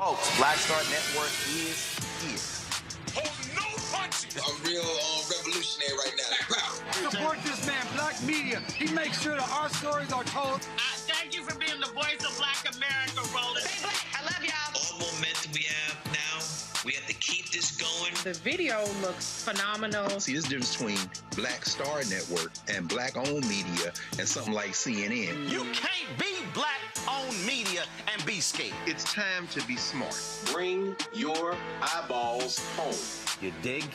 Folks, Black Star Network is here. Hold no punches. I'm real revolutionary right now. Support this man, Black Media. He makes sure that our stories are told. Thank you for being the voice of Black America, Roland. Stay black. I love y'all. All momentum we have now, we have to keep this going. The video looks phenomenal. See, this difference between Black Star Network and black-owned media and something like CNN. You can't be black-owned media and be scared. It's time to be smart. Bring your eyeballs home. You dig?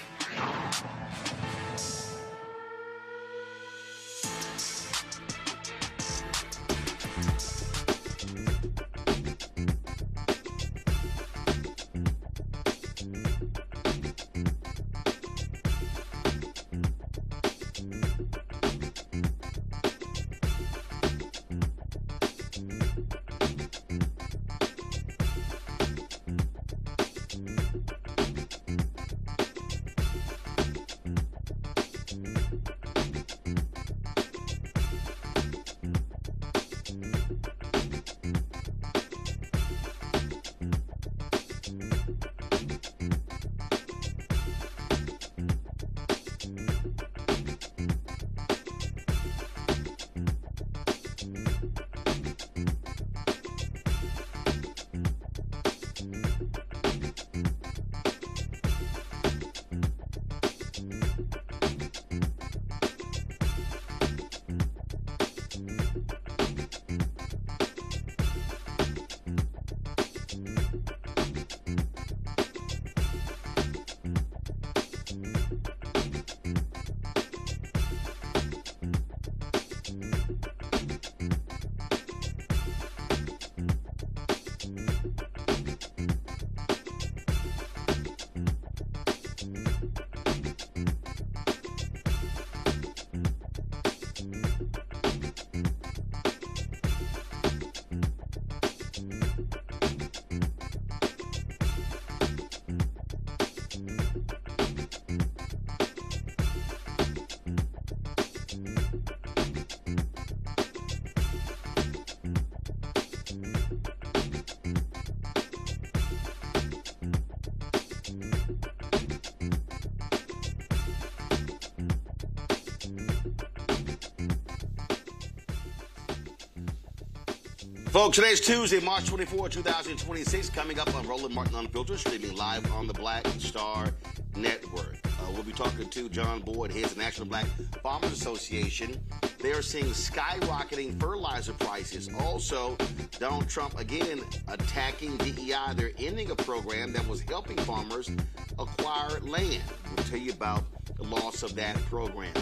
Folks, today's Tuesday, March 24, 2026. Coming up on Roland Martin Unfiltered, streaming live on the Black Star Network. We'll be talking to John Boyd, head of the National Black Farmers Association. They are seeing skyrocketing fertilizer prices. Also, Donald Trump, again, attacking DEI. They're ending a program that was helping farmers acquire land. We'll tell you about the loss of that program.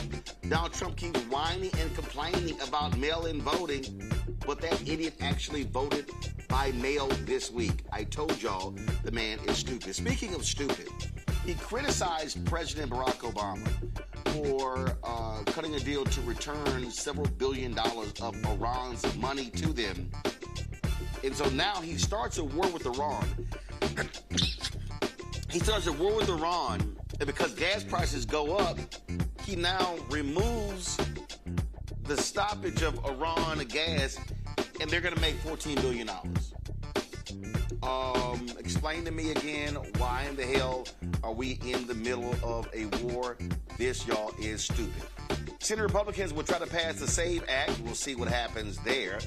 Donald Trump keeps whining and complaining about mail-in voting, but that idiot actually voted by mail this week. I told y'all the man is stupid. Speaking of stupid, he criticized President Barack Obama for cutting a deal to return several $billions of Iran's money to them. And so now he starts a war with Iran. He starts a war with Iran, and because gas prices go up, he now removes the stoppage of Iran gas, and they're going to make $14 billion. Explain to me again, why in the hell are we in the middle of a war? This, y'all, is stupid. Senate Republicans will try to pass the SAVE Act. We'll see what happens there.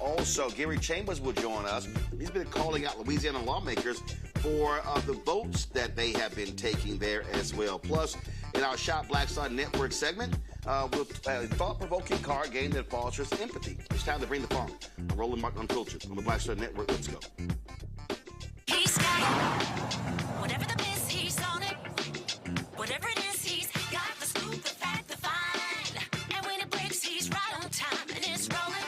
Also, Gary Chambers will join us. He's been calling out Louisiana lawmakers for the votes that they have been taking there as well. Plus, in our Shop Black Star Network segment, we'll a thought-provoking card game that fosters empathy. It's time to bring the fun. I'm Roland Martin Unfiltered on the Black Star Network. Let's go. He's got whatever the piss, he's on it. Whatever it is, he's got the scoop, the fact, the find. And when it breaks, he's right on time and it's rolling.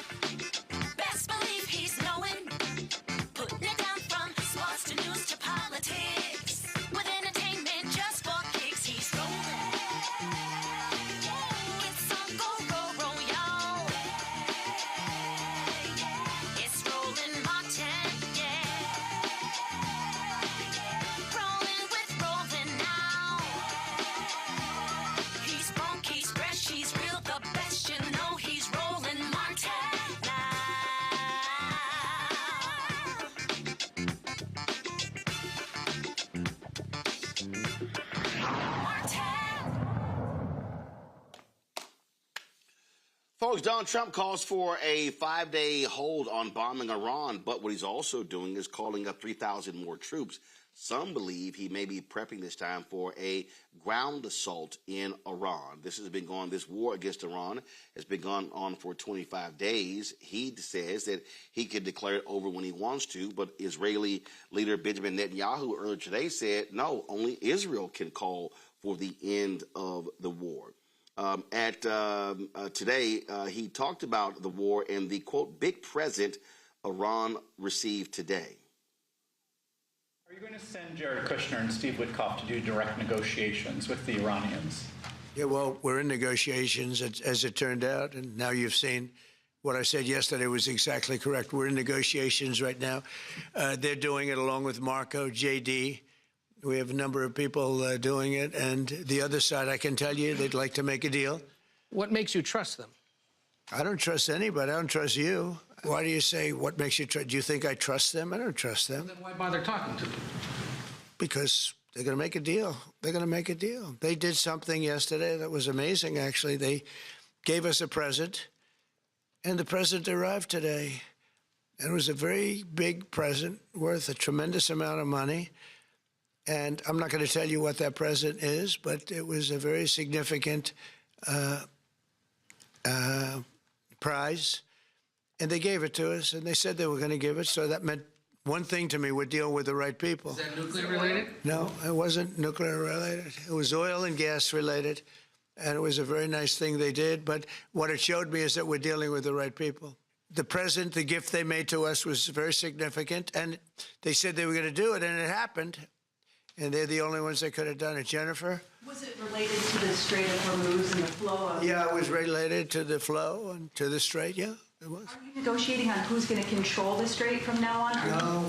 Best believe he's knowing. Putting it down from sports to news to politics. With entertainment just for kicks, he's rolling. It's on go, y'all. It's Roland Martin, yeah. Rolling with Roland now. He's funky, he's fresh, he's real, the best, you know he's Roland Martin now. Folks, Donald Trump calls for a 5-day hold on bombing Iran, but what he's also doing is calling up 3,000 more troops. Some believe he may be prepping this time for a ground assault in Iran. This war against Iran has been going on for 25 days. He says that he can declare it over when he wants to, but Israeli leader Benjamin Netanyahu earlier today said, no, only Israel can call for the end of the war. Today, he talked about the war and the, quote, big present Iran received today. Are you going to send Jared Kushner and Steve Witkoff to do direct negotiations with the Iranians? Yeah, well, we're in negotiations, as it turned out, and now you've seen what I said yesterday was exactly correct. We're in negotiations right now. They're doing it along with Marco, JD. We have a number of people doing it, and the other side, I can tell you, they'd like to make a deal. What makes you trust them? I don't trust anybody. I don't trust you. Why do you say, what makes you trust? Do you think I trust them? I don't trust them. Well, then why bother talking to them? Because they're going to make a deal. They're going to make a deal. They did something yesterday that was amazing, actually. They gave us a present, and the present arrived today. And it was a very big present worth a tremendous amount of money. And I'm not going to tell you what that present is, but it was a very significant prize. And they gave it to us, and they said they were going to give it. So that meant one thing to me: we're dealing with the right people. Is that nuclear related? No, it wasn't nuclear related. It was oil and gas related. And it was a very nice thing they did. But what it showed me is that we're dealing with the right people. The present, the gift they made to us was very significant. And they said they were going to do it, and it happened. And they're the only ones that could have done it. Jennifer? Was it related to the Strait of Hormuz and the flow of... Yeah, it was related to the flow and to the Strait, yeah, it was. Are you negotiating on who's going to control the Strait from now on? No,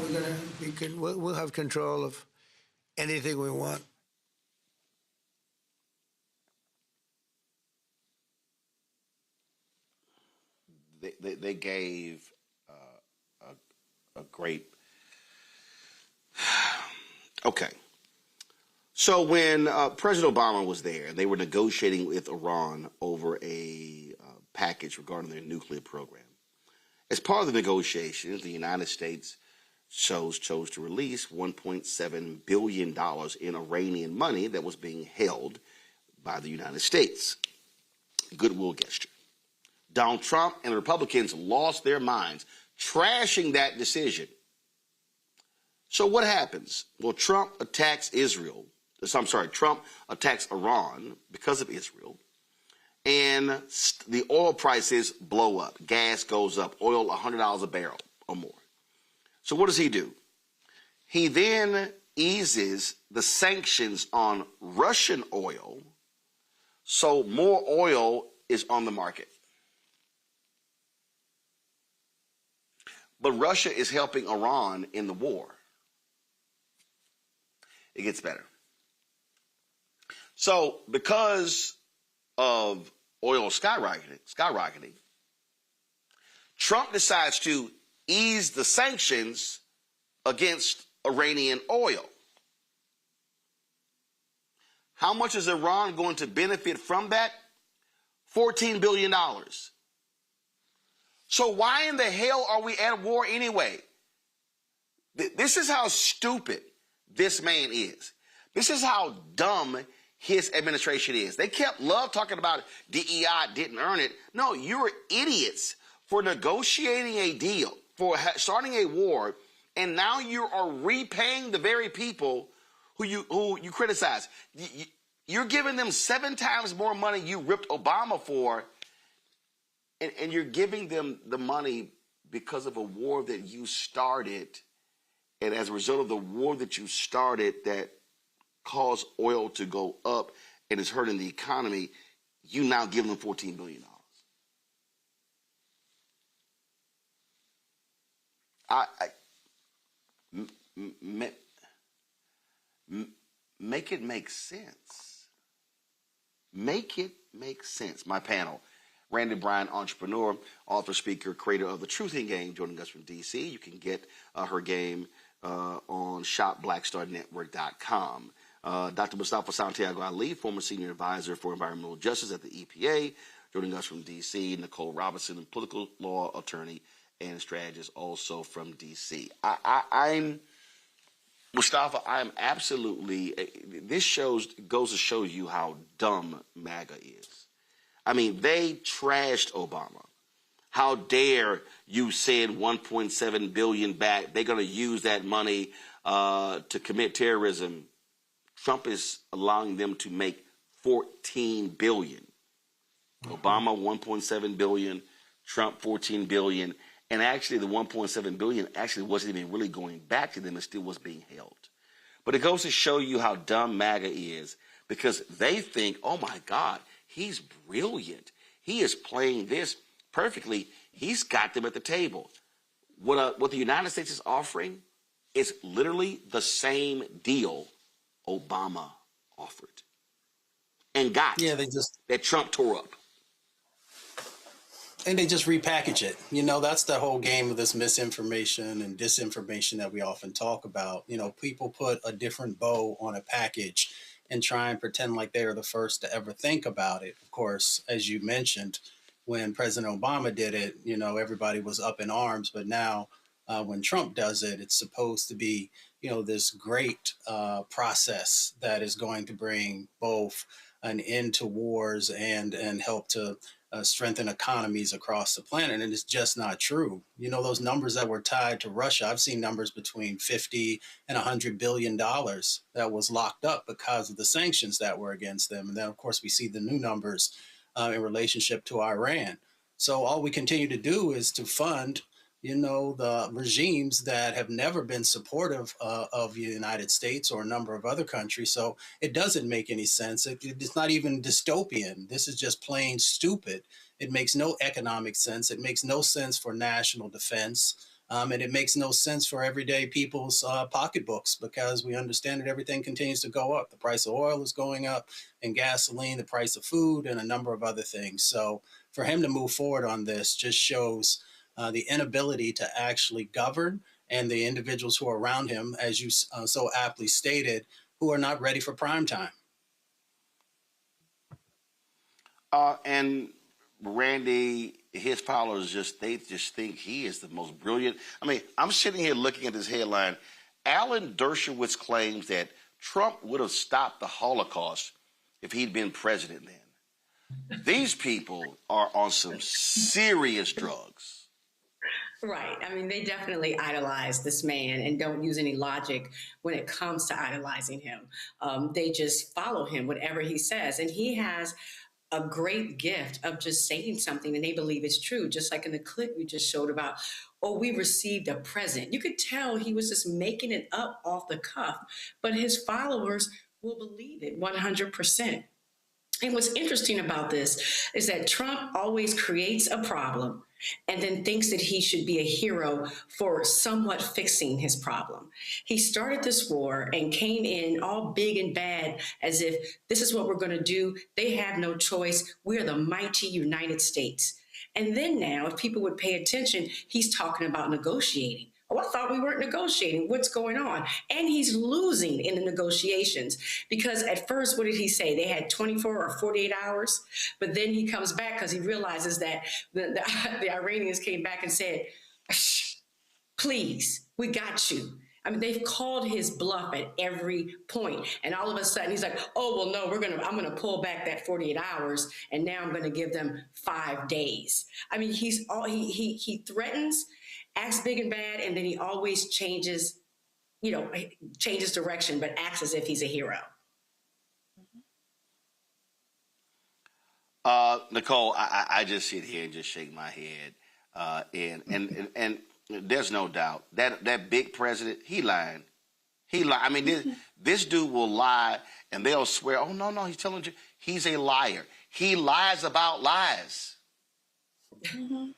we'll have control of anything we want. They gave a great... Okay. So when President Obama was there, they were negotiating with Iran over a package regarding their nuclear program. As part of the negotiations, the United States chose to release $1.7 billion in Iranian money that was being held by the United States. Goodwill gesture. Donald Trump and the Republicans lost their minds, trashing that decision. So what happens? Well, Trump attacks Trump attacks Iran because of Israel, and the oil prices blow up. Gas goes up. Oil, $100 a barrel or more. So what does he do? He then eases the sanctions on Russian oil, so more oil is on the market. But Russia is helping Iran in the war. It gets better. So because of oil skyrocketing, Trump decides to ease the sanctions against Iranian oil. How much is Iran going to benefit from that? $14 billion. So why in the hell are we at war anyway? This is how stupid this man is. This is how dumb his administration is. They love talking about DEI didn't earn it. No, you're idiots for negotiating a deal, for starting a war, and now you are repaying the very people who you criticize. You're giving them 7 times more money you ripped Obama for, and you're giving them the money because of a war that you started. And as a result of the war that you started that caused oil to go up and is hurting the economy, you now give them $14 billion. Make it make sense. Make it make sense. My panel, Randy Bryan, entrepreneur, author, speaker, creator of The Truthing Game, joining us from D.C. You can get her game on shopblackstarnetwork.com. Dr. Mustafa Santiago Ali, former senior advisor for environmental justice at the EPA, Joining us from D.C., Nicole Robinson, political law attorney and strategist, also from D.C. I'm Mustafa. I'm absolutely. This goes to show you how dumb MAGA is. I mean, they trashed Obama. How dare you send $1.7 billion back? They're going to use that money to commit terrorism. Trump is allowing them to make $14 billion. Obama $1.7 billion, Trump $14 billion, and actually the $1.7 billion actually wasn't even really going back to them; it still was being held. But it goes to show you how dumb MAGA is, because they think, "Oh my God, he's brilliant. He is playing this perfectly. He's got them at the table." What the United States is offering is literally the same deal Obama offered and got. Yeah, that Trump tore up. And they just repackage it. You know, that's the whole game of this misinformation and disinformation that we often talk about. You know, people put a different bow on a package and try and pretend like they are the first to ever think about it. Of course, as you mentioned, when President Obama did it, you know, everybody was up in arms. But now when Trump does it, it's supposed to be, you know, this great process that is going to bring both an end to wars and help to strengthen economies across the planet. And it's just not true. You know, those numbers that were tied to Russia, I've seen numbers between 50 and $100 billion that was locked up because of the sanctions that were against them. And then, of course, we see the new numbers in relationship to Iran. So all we continue to do is to fund, you know, the regimes that have never been supportive of the United States or a number of other countries. So it doesn't make any sense. It's not even dystopian. This is just plain stupid. It makes no economic sense. It makes no sense for national defense. And it makes no sense for everyday people's pocketbooks, because we understand that everything continues to go up. The price of oil is going up, and gasoline, the price of food, and a number of other things. So for him to move forward on this just shows the inability to actually govern, and the individuals who are around him, as you so aptly stated, who are not ready for prime time. And Randy, his followers they just think he is the most brilliant. I mean, I'm sitting here looking at this headline. Alan Dershowitz claims that Trump would have stopped the Holocaust if he'd been president then. These people are on some serious drugs. Right. I mean, they definitely idolize this man and don't use any logic when it comes to idolizing him. They just follow him, whatever he says. And he has a great gift of just saying something and they believe it's true. Just like in the clip you just showed about, oh, we received a present. You could tell he was just making it up off the cuff, but his followers will believe it 100%. And what's interesting about this is that Trump always creates a problem and then thinks that he should be a hero for somewhat fixing his problem. He started this war and came in all big and bad as if this is what we're going to do. They have no choice. We are the mighty United States. And then now, if people would pay attention, he's talking about negotiating. Oh, I thought we weren't negotiating. What's going on? And he's losing in the negotiations because at first, what did he say? They had 24 or 48 hours. But then he comes back because he realizes that the Iranians came back and said, please, we got you. I mean, they've called his bluff at every point. And all of a sudden he's like, oh, well, no, I'm going to pull back that 48 hours. And now I'm going to give them 5 days. I mean, he threatens, acts big and bad, and then he always changes direction, but acts as if he's a hero. Nicole, I just sit here and just shake my head. And there's no doubt that big president, he lied. I mean, this dude will lie and they'll swear, oh, no, he's telling you. He's a liar. He lies about lies. Mm-hmm.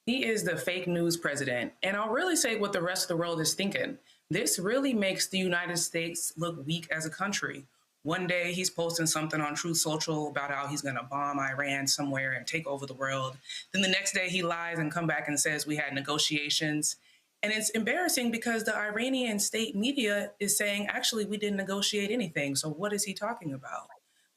He is the fake news president. And I'll really say what the rest of the world is thinking. This really makes the United States look weak as a country. One day he's posting something on Truth Social about how he's going to bomb Iran somewhere and take over the world. Then the next day he lies and come back and says we had negotiations. And it's embarrassing because the Iranian state media is saying, actually, we didn't negotiate anything. So what is he talking about?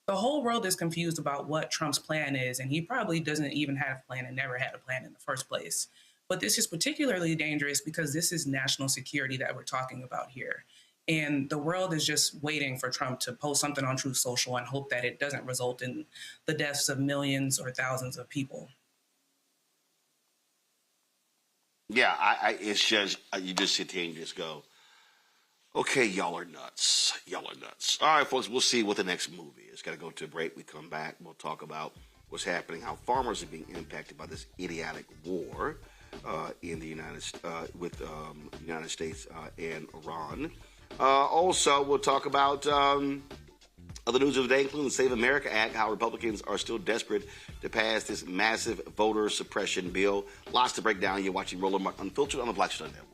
The whole world is confused about what Trump's plan is, and he probably doesn't even have a plan and never had a plan in the first place. But this is particularly dangerous because this is national security that we're talking about here. And the world is just waiting for Trump to post something on Truth Social and hope that it doesn't result in the deaths of millions or thousands of people. Yeah, it's just, you just sit here and just go, okay, y'all are nuts. Y'all are nuts. All right, folks, we'll see what the next movie is. Got to go to a break. We come back. We'll talk about what's happening, how farmers are being impacted by this idiotic war in the United States and Iran. Also, we'll talk about other news of the day, including the Save America Act, how Republicans are still desperate to pass this massive voter suppression bill. Lots to break down. You're watching Roland Martin Unfiltered on the Black Star Network.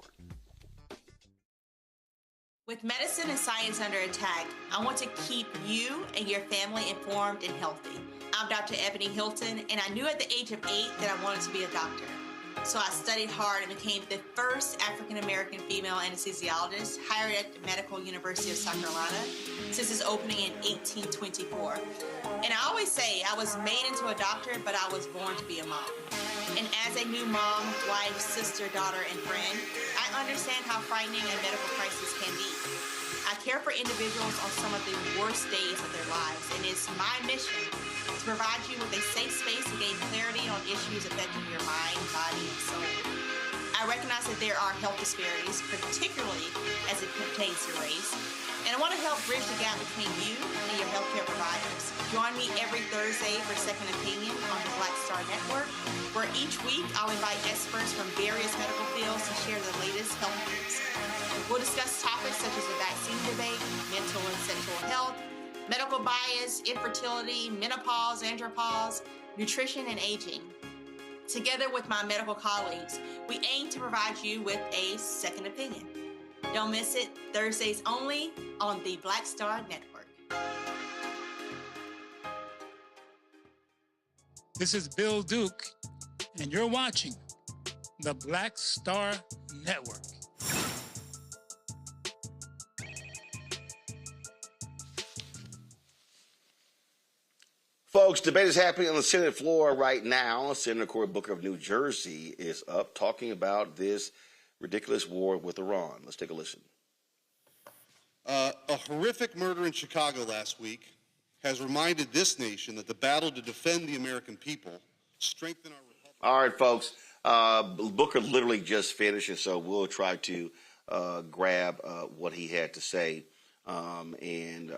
With medicine and science under attack, I want to keep you and your family informed and healthy. I'm Dr. Ebony Hilton, and I knew at the age of 8 that I wanted to be a doctor. So I studied hard and became the first African-American female anesthesiologist hired at the Medical University of South Carolina since its opening in 1824. And I always say I was made into a doctor, but I was born to be a mom. And as a new mom, wife, sister, daughter, and friend, I understand how frightening a medical crisis can be. I care for individuals on some of the worst days of their lives, and it's my mission to provide you with a safe space to gain clarity on issues affecting your mind, body, and soul. I recognize that there are health disparities, particularly as it pertains to race, and I want to help bridge the gap between you and your healthcare providers. Join me every Thursday for Second Opinion on the Black Star Network, where each week I'll invite experts from various medical fields to share the latest health news. We'll discuss topics such as the vaccine debate, mental and sexual health, medical bias, infertility, menopause, andropause, nutrition, and aging. Together with my medical colleagues, we aim to provide you with a second opinion. Don't miss it, Thursdays only on the Black Star Network. This is Bill Duke, and you're watching the Black Star Network. Folks, debate is happening on the Senate floor right now. Senator Cory Booker of New Jersey is up talking about this ridiculous war with Iran. Let's take a listen. A horrific murder in Chicago last week has reminded this nation that the battle to defend the American people, strengthen our republic. All right, folks. Booker literally just finished, and so we'll try to grab what he had to say and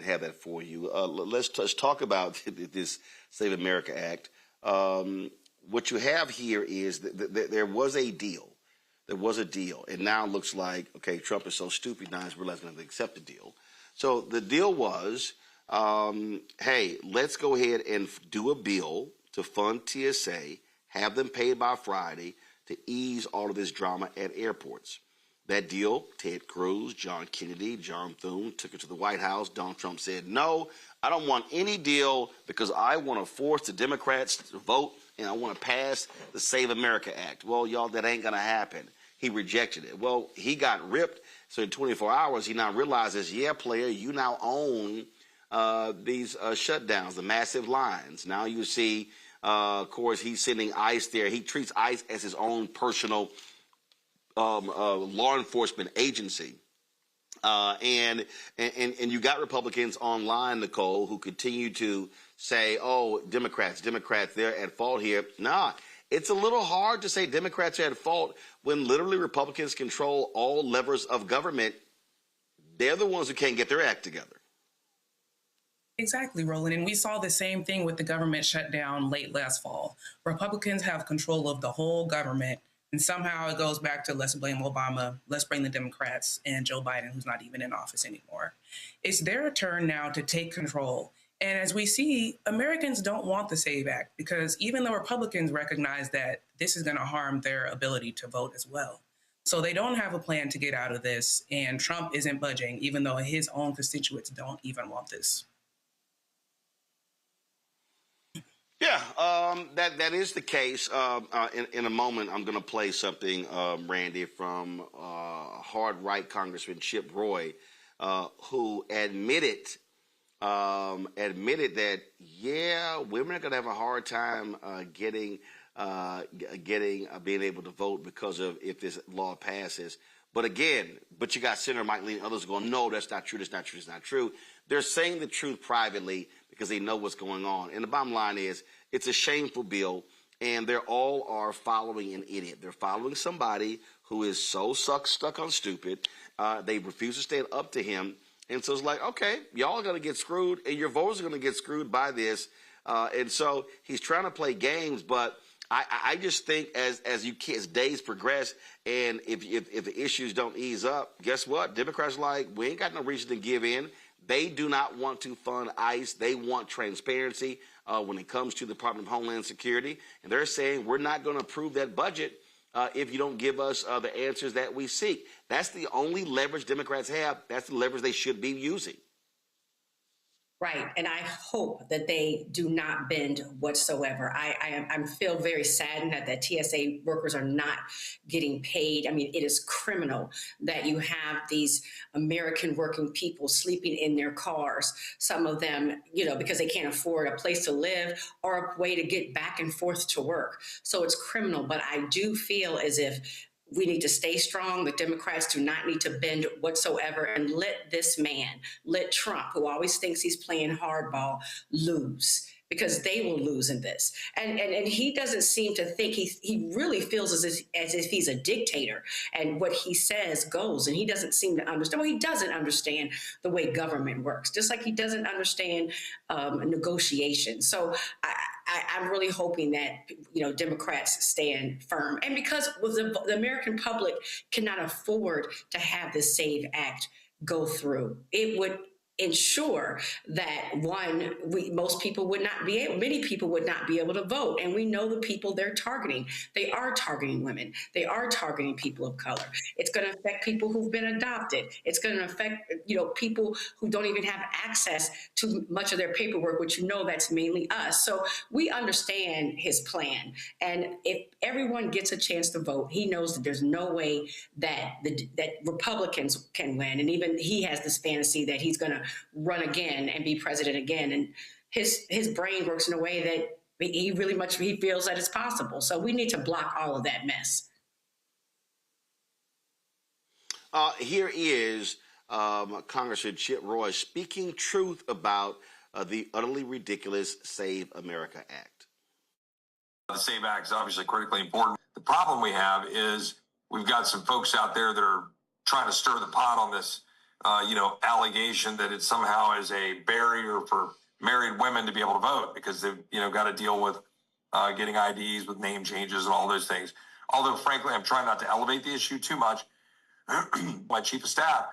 have that for you. Let's talk about this Save America Act. What you have here is that there was a deal. There was a deal. It now looks like, okay, Trump is so stupid now he's realizing to accept the deal. So the deal was, hey, let's go ahead and do a bill to fund TSA, have them paid by Friday to ease all of this drama at airports. That deal, Ted Cruz, John Kennedy, John Thune took it to the White House. Donald Trump said, no, I don't want any deal because I want to force the Democrats to vote and I want to pass the Save America Act. Well, y'all, that ain't going to happen. He rejected it. Well, he got ripped. So in 24 hours, he now realizes, yeah, player, you now own these shutdowns, the massive lines. Now you see, of course, he's sending ICE there. He treats ICE as his own personal law enforcement agency. And you got Republicans online, Nicole, who continue to say, oh, Democrats, they're at fault here. Nah, it's a little hard to say Democrats are at fault when literally Republicans control all levers of government. They're the ones who can't get their act together. Exactly, Roland. And we saw the same thing with the government shutdown late last fall. Republicans have control of the whole government. And somehow it goes back to let's blame Obama, let's blame the Democrats and Joe Biden, who's not even in office anymore. It's their turn now to take control. And as we see, Americans don't want the SAVE Act because even the Republicans recognize that this is going to harm their ability to vote as well. So they don't have a plan to get out of this. And Trump isn't budging, even though his own constituents don't even want this. Yeah, that is the case. In a moment, I'm going to play something, Randy, from hard right Congressman Chip Roy, who admitted admitted that, yeah, women are going to have a hard time being able to vote because of if this law passes. But again, you got Senator Mike Lee and others going, no, that's not true, that's not true, that's not true. They're saying the truth privately because they know what's going on. And the bottom line is, it's a shameful bill, and they all are following an idiot. They're following somebody who is so stuck on stupid. They refuse to stand up to him. And so it's like, okay, y'all are going to get screwed, and your voters are going to get screwed by this. And so he's trying to play games, but I just think as days progress, and if the issues don't ease up, guess what? Democrats are like, we ain't got no reason to give in. They do not want to fund ICE. They want transparency when it comes to the Department of Homeland Security. And they're saying, we're not going to approve that budget if you don't give us the answers that we seek. That's the only leverage Democrats have. That's the leverage they should be using. Right. And I hope that they do not bend whatsoever. I feel very saddened that TSA workers are not getting paid. I mean, it is criminal that you have these American working people sleeping in their cars, some of them, because they can't afford a place to live or a way to get back and forth to work. So it's criminal. But I do feel as if we need to stay strong. The Democrats do not need to bend whatsoever, and let Trump, who always thinks he's playing hardball, lose, because they will lose in this. And he doesn't seem to think, he really feels as if he's a dictator, and what he says goes, and he doesn't seem to understand. Well, he doesn't understand the way government works, just like he doesn't understand negotiation. So I'm really hoping that, Democrats stand firm. And because the American public cannot afford to have the SAVE Act go through, it would ensure that many people would not be able to vote. And we know the people they're targeting. They are targeting women. They are targeting people of color. It's going to affect people who've been adopted. It's going to affect, people who don't even have access to much of their paperwork, which that's mainly us. So we understand his plan. And if everyone gets a chance to vote, he knows that there's no way that that Republicans can win. And even he has this fantasy that he's going to run again and be president again. And his brain works in a way that he feels that it's possible. So we need to block all of that mess. Here is Congressman Chip Roy speaking truth about the utterly ridiculous Save America Act. The SAVE Act is obviously critically important. The problem we have is we've got some folks out there that are trying to stir the pot on this allegation that it somehow is a barrier for married women to be able to vote because they've, got to deal with getting IDs with name changes and all those things. Although, frankly, I'm trying not to elevate the issue too much. My chief of staff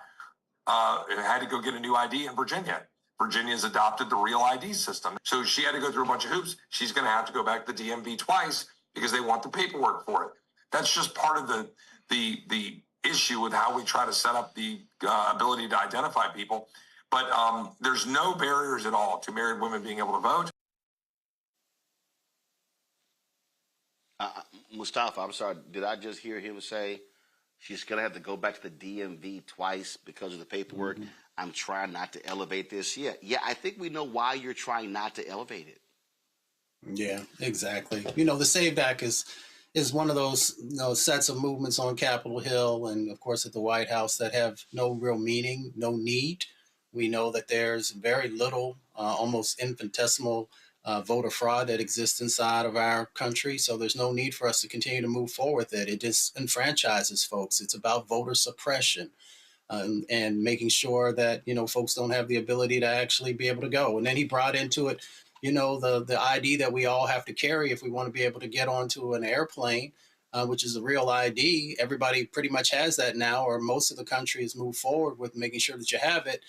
had to go get a new ID in Virginia. Virginia's adopted the real ID system. So she had to go through a bunch of hoops. She's going to have to go back to the DMV twice because they want the paperwork for it. That's just part of the issue with how we try to set up the ability to identify people. But there's no barriers at all to married women being able to vote. Mustafa, I'm sorry, did I just hear him say she's going to have to go back to the DMV twice because of the paperwork? Mm-hmm. I'm trying not to elevate this. Yeah, I think we know why you're trying not to elevate it. Yeah, exactly. The SAVE Act is one of those sets of movements on Capitol Hill and, of course, at the White House that have no real meaning, no need. We know that there's very little, almost infinitesimal voter fraud that exists inside of our country. So there's no need for us to continue to move forward with it. It disenfranchises folks. It's about voter suppression and making sure that, folks don't have the ability to actually be able to go. And then he brought into it, the ID that we all have to carry if we want to be able to get onto an airplane, which is a real ID. Everybody pretty much has that now, or most of the country has moved forward with making sure that you have it.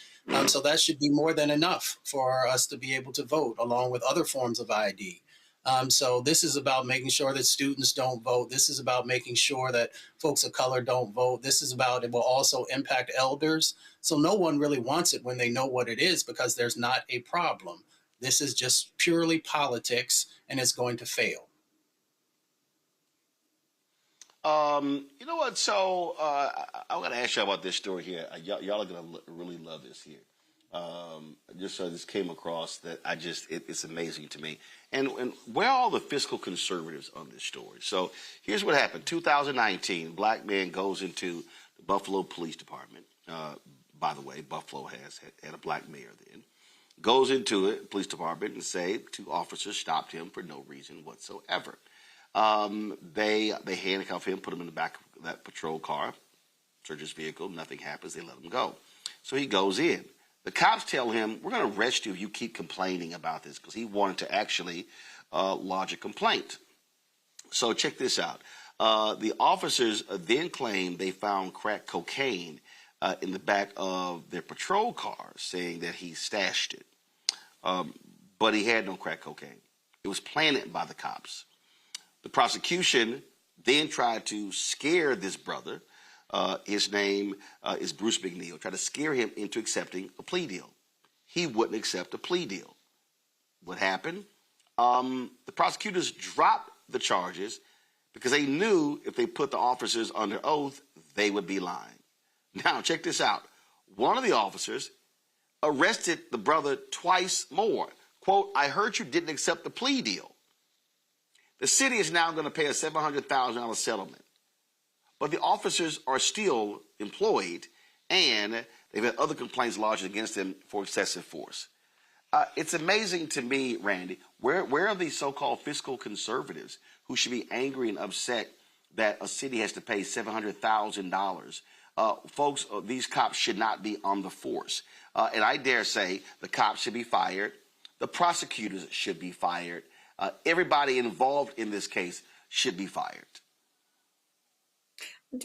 So that should be more than enough for us to be able to vote, along with other forms of ID. So this is about making sure that students don't vote. This is about making sure that folks of color don't vote. This is about, it will also impact elders. So no one really wants it when they know what it is, because there's not a problem. This is just purely politics, and it's going to fail. You know what? So I'm going to ask you about this story here. Y'all are going to really love this here. Just so this came across that it's amazing to me. And where are all the fiscal conservatives on this story? So here's what happened. 2019, black man goes into the Buffalo Police Department. By the way, Buffalo had a black mayor then. Goes into it, police department, and say 2 officers stopped him for no reason whatsoever. They handcuff him, put him in the back of that patrol car, search his vehicle, nothing happens, they let him go. So he goes in. The cops tell him, we're going to arrest you if you keep complaining about this, because he wanted to actually lodge a complaint. So check this out. The officers then claim they found crack cocaine in the back of their patrol car, saying that he stashed it. But he had no crack cocaine. It was planted by the cops. The prosecution then tried to scare this brother. His name is Bruce McNeil. Tried to scare him into accepting a plea deal. He wouldn't accept a plea deal. What happened? The prosecutors dropped the charges because they knew if they put the officers under oath, they would be lying. Now, check this out. One of the officers arrested the brother twice more. Quote, I heard you didn't accept the plea deal. The city is now going to pay a $700,000 settlement. But the officers are still employed, and they've had other complaints lodged against them for excessive force. It's amazing to me, Randy, where are these so-called fiscal conservatives who should be angry and upset that a city has to pay $700,000? Folks, these cops should not be on the force. And I dare say the cops should be fired. The prosecutors should be fired. Everybody involved in this case should be fired.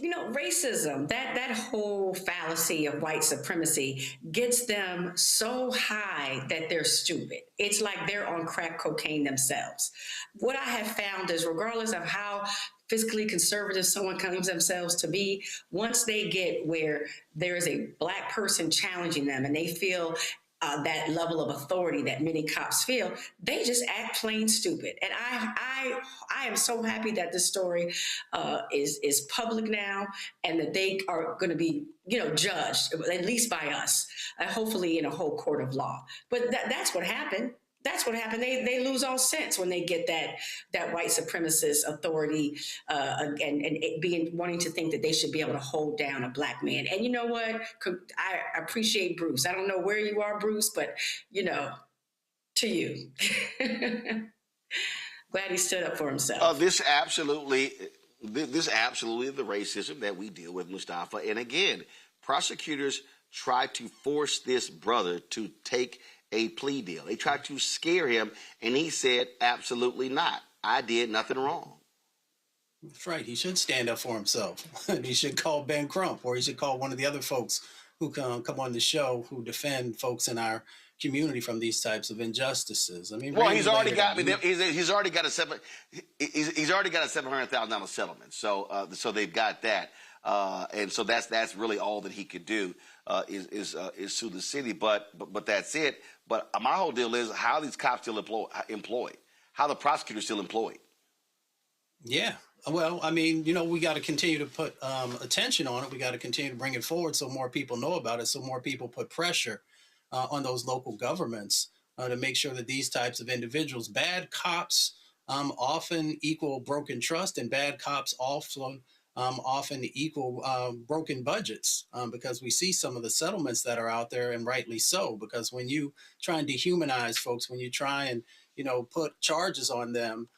You know, racism, that whole fallacy of white supremacy gets them so high that they're stupid. It's like they're on crack cocaine themselves. What I have found is regardless of how fiscally conservative someone comes themselves to be, once they get where there is a black person challenging them and they feel that level of authority that many cops feel, they just act plain stupid. And I am so happy that this story is public now, and that they are going to be, judged at least by us, hopefully in a whole court of law. But that's what happened. That's what happened. They lose all sense when they get that white supremacist authority and wanting to think that they should be able to hold down a black man. And you know what? I appreciate Bruce. I don't know where you are, Bruce, but to you. Glad he stood up for himself. This absolutely the racism that we deal with, Mustafa. And again, prosecutors try to force this brother to take a plea deal. They tried to scare him, and he said, absolutely not. I did nothing wrong. That's right. He should stand up for himself. He should call Ben Crump, or he should call one of the other folks who come on the show who defend folks in our community from these types of injustices. I mean, well, he's already got a $700,000 settlement. So they've got that. And so that's really all that he could do is sue the city. But that's it. But my whole deal is how these cops still employed, how the prosecutors still employed. Yeah. Well, I mean, we got to continue to put attention on it. We got to continue to bring it forward so more people know about it, so more people put pressure on those local governments to make sure that these types of individuals, bad cops often equal broken trust, and bad cops often equal broken budgets, because we see some of the settlements that are out there, and rightly so, because when you try and dehumanize folks, when you try and, put charges on them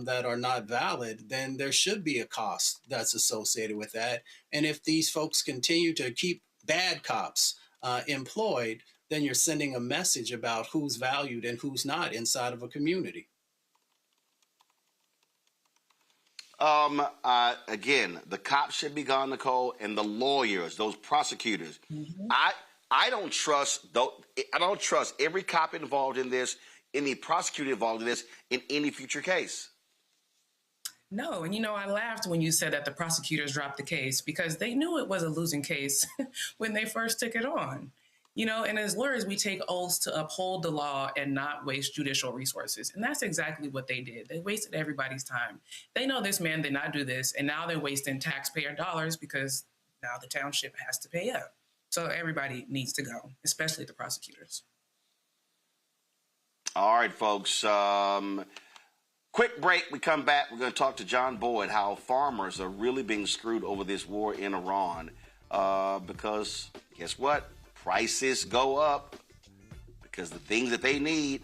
that are not valid, then there should be a cost that's associated with that. And if these folks continue to keep bad cops employed, then you're sending a message about who's valued and who's not inside of a community. Again, the cops should be gone, Nicole, and the lawyers, those prosecutors. Mm-hmm. I don't trust every cop involved in this, any prosecutor involved in this, in any future case. No, and I laughed when you said that the prosecutors dropped the case, because they knew it was a losing case when they first took it on. And as lawyers, we take oaths to uphold the law and not waste judicial resources. And that's exactly what they did. They wasted everybody's time. They know this man did not do this, and now they're wasting taxpayer dollars because now the township has to pay up. So everybody needs to go, especially the prosecutors. All right, folks. Quick break. We come back. We're going to talk to John Boyd, how farmers are really being screwed over this war in Iran. Because guess what? Prices go up because the things that they need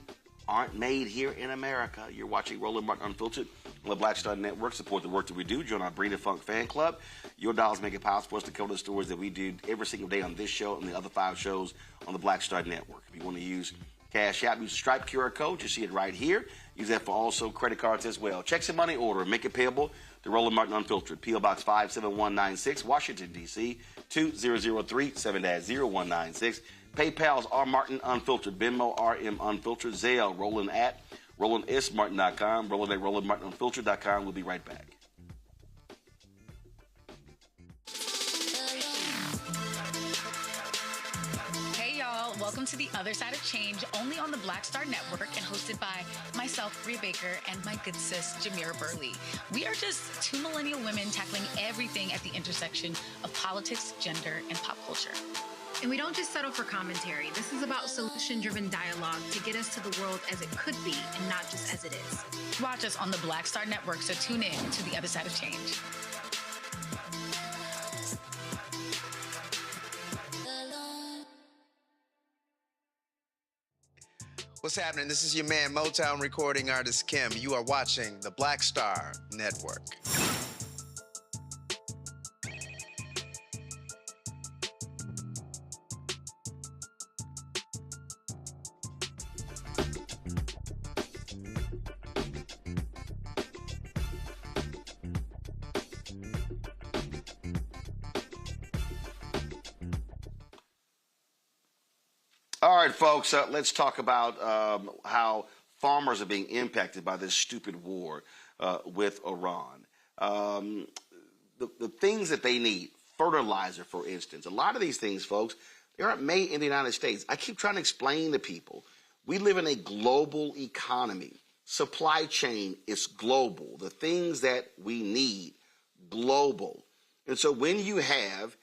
aren't made here in America. You're watching Roland Martin Unfiltered on the Black Star Network. Support the work that we do. Join our Breed and Funk fan club. Your dollars make it possible for us to cover the stories that we do every single day on this show and the other 5 shows on the Black Star Network. If you want to use Cash App, use the Stripe QR code. You see it right here. Use that for also credit cards as well. Checks and money order. Make it payable to Roland Martin Unfiltered. P.O. Box 57196, Washington, D.C. 2003 7-0196. PayPal's R Martin Unfiltered. Venmo RM Unfiltered. Zelle Roland at RolandSMartin.com. Roland at RolandMartinUnfiltered.com. We'll be right back. Welcome to The Other Side of Change, only on the Black Star Network and hosted by myself, Rhea Baker, and my good sis, Jamira Burley. We are just 2 millennial women tackling everything at the intersection of politics, gender, and pop culture. And we don't just settle for commentary. This is about solution-driven dialogue to get us to the world as it could be and not just as it is. Watch us on the Black Star Network, so tune in to The Other Side of Change. What's happening? This is your man, Motown recording artist Kim. You are watching the Black Star Network. All right, folks, let's talk about how farmers are being impacted by this stupid war with Iran. The things that they need, fertilizer, for instance, a lot of these things, folks, they aren't made in the United States. I keep trying to explain to people, we live in a global economy. Supply chain is global. The things that we need, global. And so when you have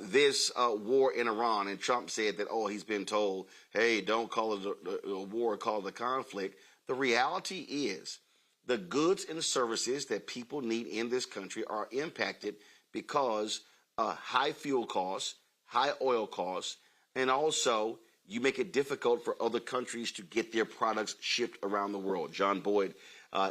this war in Iran, and Trump said that, he's been told, hey, don't call it a war, call it a conflict. The reality is the goods and services that people need in this country are impacted because high fuel costs, high oil costs, and also you make it difficult for other countries to get their products shipped around the world. John Boyd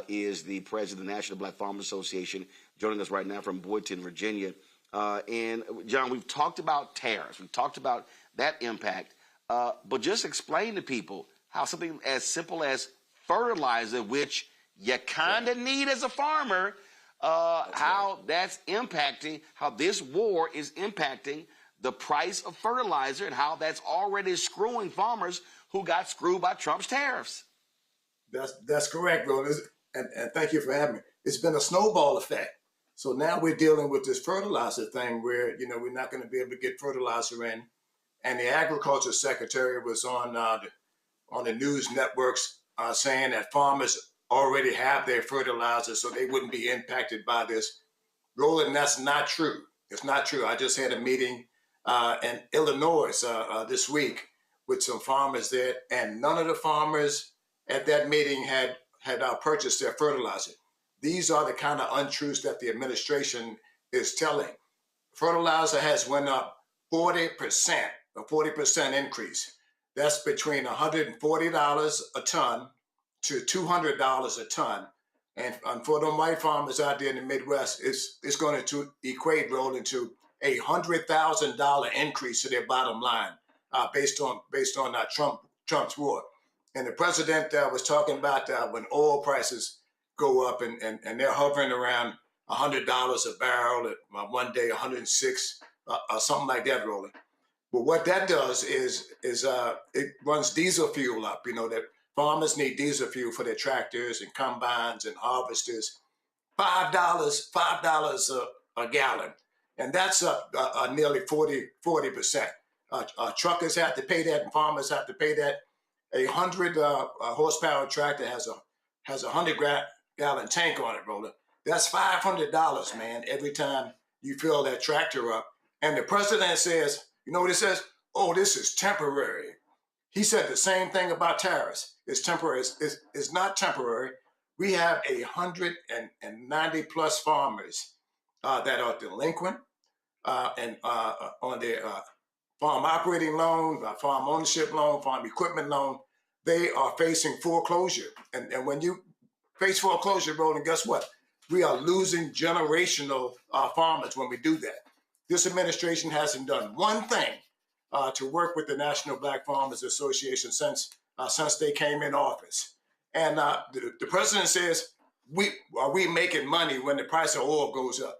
is the president of the National Black Farmers Association, joining us right now from Boydton, Virginia. And John, we've talked about tariffs. We've talked about that impact. But just explain to people how something as simple as fertilizer, which you kind of need as a farmer, how that's impacting, how this war is impacting the price of fertilizer and how that's already screwing farmers who got screwed by Trump's tariffs. That's correct, Roland. And thank you for having me. It's been a snowball effect. So now we're dealing with this fertilizer thing where, we're not going to be able to get fertilizer in. And the agriculture secretary was on the news networks saying that farmers already have their fertilizer, so they wouldn't be impacted by this. Roland, that's not true. It's not true. I just had a meeting in Illinois this week with some farmers there, and none of the farmers at that meeting had purchased their fertilizer. These are the kind of untruths that the administration is telling. Fertilizer has went up 40%, a 40% increase. That's between $140 a ton to $200 a ton. And for the white farmers out there in the Midwest, it's going to equate, Roland, to a $100,000 increase to their bottom line based on Trump's war. And the president was talking about when oil prices go up and they're hovering around $100 a barrel, at one day $106, something like that, Roland. But what that does is it runs diesel fuel up. That farmers need diesel fuel for their tractors and combines and harvesters. $5 a gallon, and that's up nearly 40%. Truckers have to pay that, and farmers have to pay that. A 100 horsepower tractor has a 100-gallon tank on it, Roland. That's $500, man, every time you fill that tractor up. And the president says You know what it says? Oh, this is temporary. He said the same thing about tariffs. It's temporary. It's not temporary. We have 190 plus farmers that are delinquent and on their farm operating loan, farm ownership loan, farm equipment loan. They are facing foreclosure. And when you face foreclosure, Roland, guess what? We are losing generational farmers when we do that. This administration hasn't done one thing to work with the National Black Farmers Association since they came in office. And the president says, are we making money when the price of oil goes up?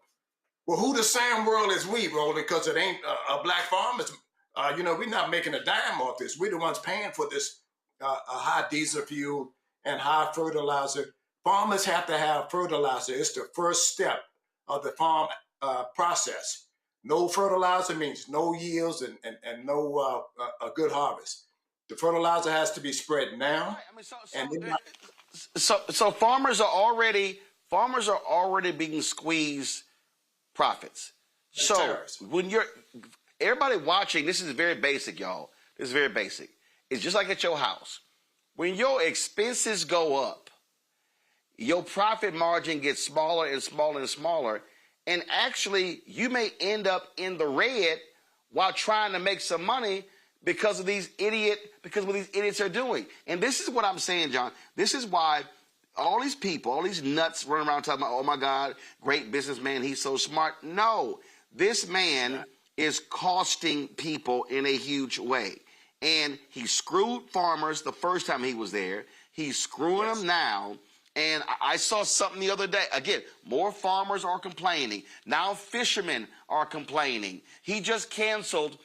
Well, who the same world is we, Roland, because it ain't black farmers. We're not making a dime off this. We're the ones paying for this high diesel fuel and high fertilizer. Farmers have to have fertilizer. It's the first step of the farm process. No fertilizer means no yields and no a good harvest. The fertilizer has to be spread now. So farmers are already being squeezed profits. So when everybody watching, this is very basic, y'all. This is very basic. It's just like at your house. When your expenses go up, your profit margin gets smaller and smaller and smaller. And actually, you may end up in the red while trying to make some money because of what these idiots are doing. And this is what I'm saying, John. This is why all these people, all these nuts running around talking about, oh my God, great businessman, he's so smart. No, this man is costing people in a huge way. And he screwed farmers the first time he was there. He's screwing them now. And I saw something the other day. Again, more farmers are complaining. Now fishermen are complaining. He just canceled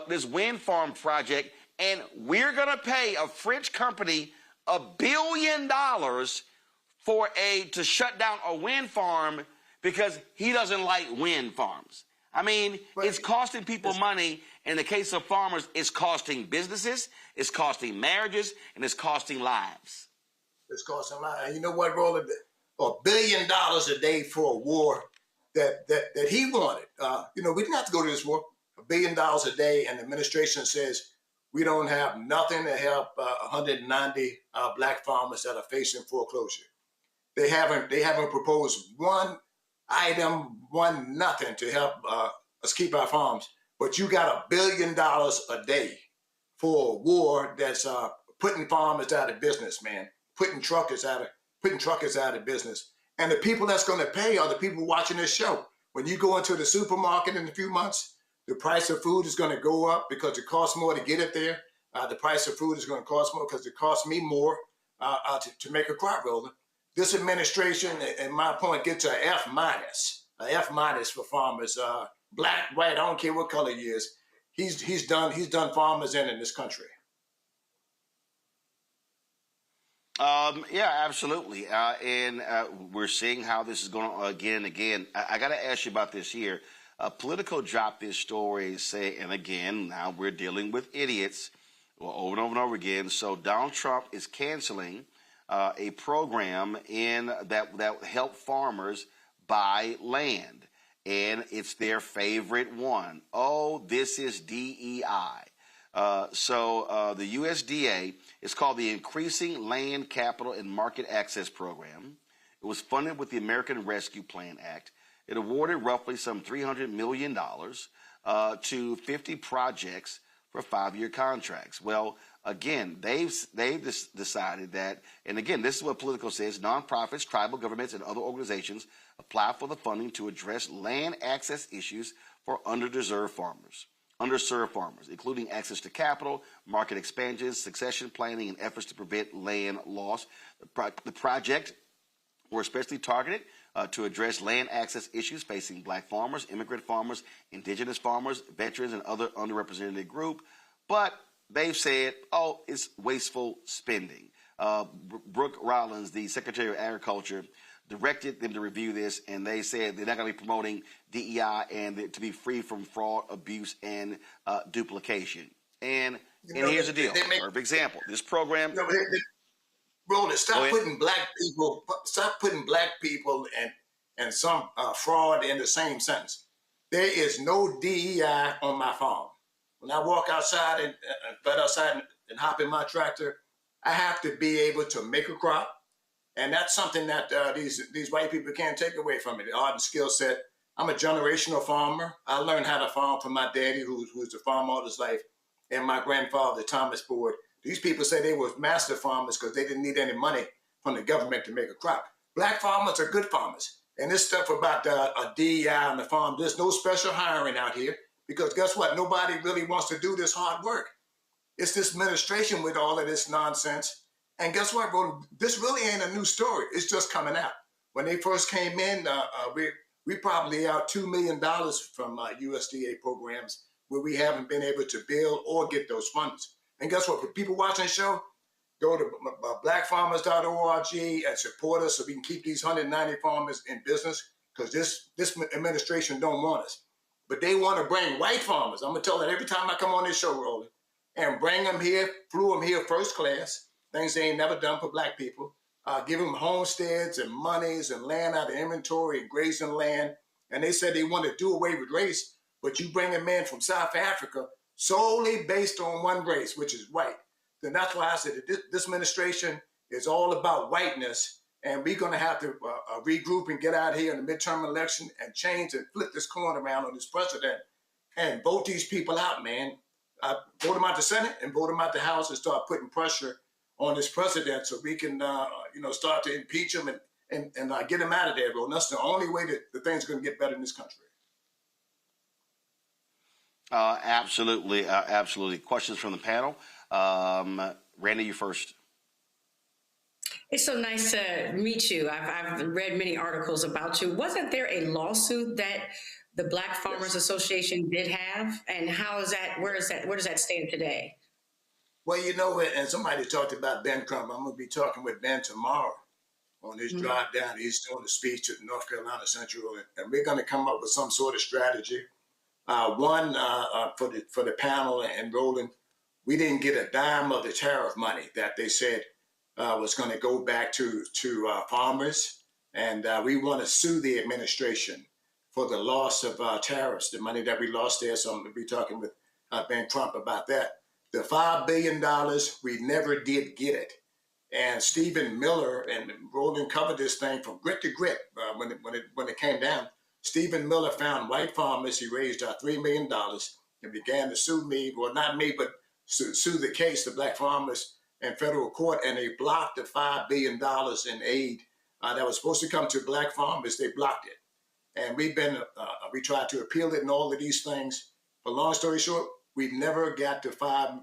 this wind farm project, and we're going to pay a French company $1 billion to shut down a wind farm because he doesn't like wind farms. I mean, it's costing people money. In the case of farmers, it's costing businesses, it's costing marriages, and it's costing lives. It's costing lives. And you know what, Roland? $1 billion a day for a war that he wanted. We didn't have to go to this war. $1 billion a day, and the administration says we don't have nothing to help 190 black farmers that are facing foreclosure. They haven't proposed one item, nothing to help us keep our farms. But you got $1 billion a day for a war that's putting farmers out of business, man. Putting truckers out of business. And the people that's going to pay are the people watching this show. When you go into the supermarket in a few months, the price of food is going to go up because it costs more to get it there. The price of food is going to cost more because it costs me more to make a crop roller. This administration, in my point, gets a F minus for farmers. Black, white, I don't care what color he is. He's done farmers in this country. Yeah, absolutely. And we're seeing how this is going again and again. I got to ask you about this here. Politico dropped this story, and again, now we're dealing with idiots over and over and over again. So Donald Trump is canceling a program that help farmers buy land. And it's their favorite one. Oh, this is DEI. So the USDA is called the Increasing Land, Capital, and Market Access Program. It was funded with the American Rescue Plan Act. It awarded roughly some $300 million to 50 projects for 5-year contracts. Well, again, they've decided that, and again, this is what Politico says, nonprofits, tribal governments, and other organizations apply for the funding to address land access issues for underserved farmers, including access to capital, market expansions, succession planning, and efforts to prevent land loss. The project were especially targeted to address land access issues facing black farmers, immigrant farmers, indigenous farmers, veterans, and other underrepresented groups. But they've said, oh, it's wasteful spending. Brooke Rollins, the Secretary of Agriculture, directed them to review this, and they said they're not going to be promoting DEI and to be free from fraud, abuse, and duplication. And here's the deal. Perfect example. This program. Roland, stop putting black people and some fraud in the same sentence. There is no DEI on my farm. When I walk outside and hop in my tractor, I have to be able to make a crop. And that's something that these white people can't take away from me, the art and skill set. I'm a generational farmer. I learned how to farm from my daddy, who's a farmer all his life, and my grandfather, Thomas Ford. These people say they were master farmers because they didn't need any money from the government to make a crop. Black farmers are good farmers. And this stuff about a DEI on the farm, there's no special hiring out here because guess what? Nobody really wants to do this hard work. It's this administration with all of this nonsense. And guess what, bro? This really ain't a new story. It's just coming out. When they first came in, we probably out $2 million from USDA programs where we haven't been able to build or get those funds. And guess what? For people watching the show, go to blackfarmers.org and support us so we can keep these 190 farmers in business because this administration don't want us. But they want to bring white farmers. I'm going to tell that every time I come on this show, Roland, and bring them here, flew them here first class, things they ain't never done for black people, give them homesteads and monies and land out of inventory and grazing land. And they said they want to do away with race, but you bring a man from South Africa solely based on one race, which is white. Then that's why I said that this administration is all about whiteness, and we're going to have to regroup and get out here in the midterm election and change and flip this coin around on this president and vote these people out, man. Vote them out the Senate and vote them out the House and start putting pressure on this president so we can, start to impeach him and get him out of there, bro. And that's the only way that the things are going to get better in this country. Absolutely, absolutely. Questions from the panel? Randy, you first. It's so nice to meet you. I've read many articles about you. Wasn't there a lawsuit that the Black Farmers Association did have? And how is that? Where does that stand today? Well, and somebody talked about Ben Crump. I'm going to be talking with Ben tomorrow on his drive down. He's doing a speech at North Carolina Central, and we're going to come up with some sort of strategy. One for the panel and Roland, we didn't get a dime of the tariff money that they said was going to go back to farmers, and we want to sue the administration for the loss of tariffs, the money that we lost there. So I'm going to be talking with Ben Crump about that. The $5 billion, we never did get it. And Stephen Miller and Roland covered this thing from grit to grit when it came down. Stephen Miller found white farmers. He raised $3 million and began to sue me, well, not me, but sue the case, the black farmers in federal court, and they blocked the $5 billion in aid that was supposed to come to black farmers. They blocked it. And we tried to appeal it and all of these things. But long story short, we never got to $5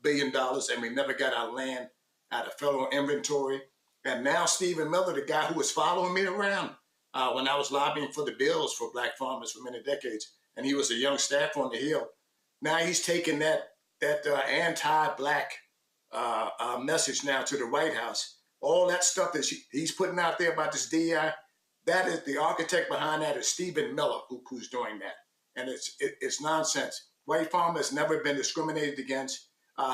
billion, and we never got our land out of federal inventory. And now Stephen Miller, the guy who was following me around when I was lobbying for the bills for black farmers for many decades, and he was a young staffer on the Hill. Now he's taking that anti-black message now to the White House. All that stuff that he's putting out there about this DEI, that is the architect behind that is Stephen Miller who's doing that. And it's nonsense. White farmers never been discriminated against.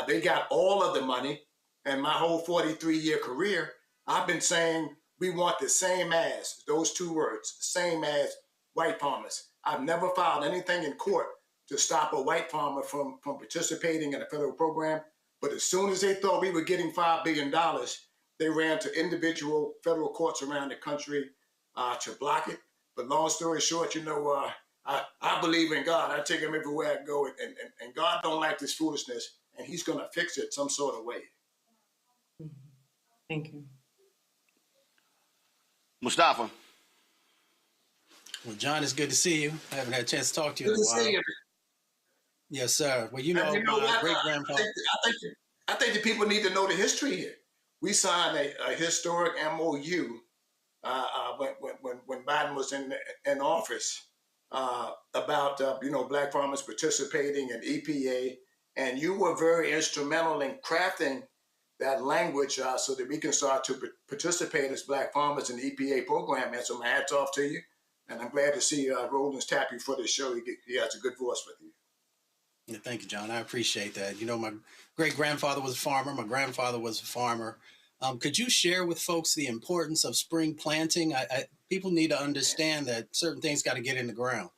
They got all of the money. And my whole 43-year career, I've been saying we want the same as, those two words, same as white farmers. I've never filed anything in court to stop a white farmer from participating in a federal program. But as soon as they thought we were getting $5 billion, they ran to individual federal courts around the country to block it. But long story short, I believe in God. I take him everywhere I go, and God don't like this foolishness, and he's going to fix it some sort of way. Thank you. Mustafa. Well, John, it's good to see you. I haven't had a chance to talk to you in a while. Good to see you. Yes, sir. Well, my great-grandfather. I think the people need to know the history here. We signed a historic MOU when Biden was in office about black farmers participating in EPA, and you were very instrumental in crafting that language so that we can start to participate as black farmers in the EPA program. And so my hat's off to you, and I'm glad to see Roland's tap you for this show. He has a good voice with you. Yeah, thank you, John. I appreciate that. My great-grandfather was a farmer. My grandfather was a farmer. Could you share with folks the importance of spring planting? People need to understand that certain things got to get in the ground.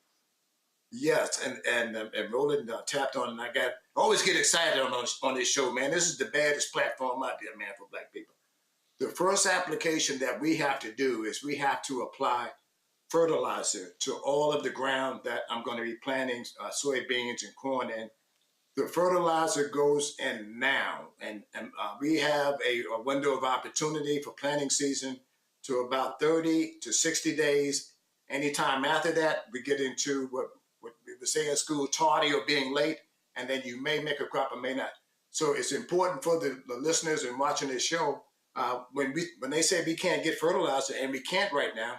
Yes, and Roland tapped on, and I always get excited on this show, man. This is the baddest platform out there, man, for Black people. The first application that we have to do is we have to apply fertilizer to all of the ground that I'm going to be planting soybeans and corn in. The fertilizer goes in now, and we have a window of opportunity for planting season to about 30 to 60 days. Anytime after that, we get into what we would say in school, tardy or being late, and then you may make a crop or may not. So it's important for the listeners and watching this show, when they say we can't get fertilizer, and we can't right now,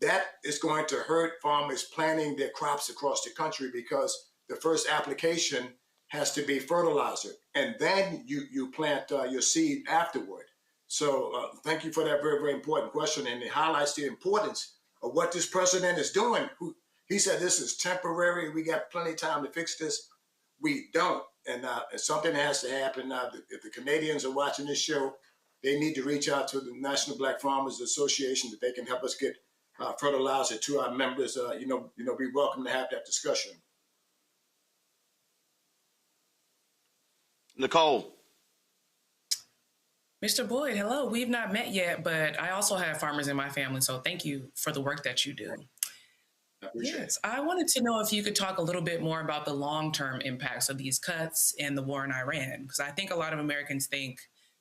that is going to hurt farmers planting their crops across the country, because the first application has to be fertilizer, and then you plant your seed afterward. So thank you for that very, very important question, and it highlights the importance of what this president is doing. He said this is temporary. We got plenty of time to fix this. We don't, and something has to happen. If the Canadians are watching this show, they need to reach out to the National Black Farmers Association that they can help us get fertilizer to our members. We welcome to have that discussion. Nicole. Mr. Boyd, hello. We've not met yet, but I also have farmers in my family, so thank you for the work that you do. Yes, I wanted to know if you could talk a little bit more about the long-term impacts of these cuts and the war in Iran, because I think a lot of Americans think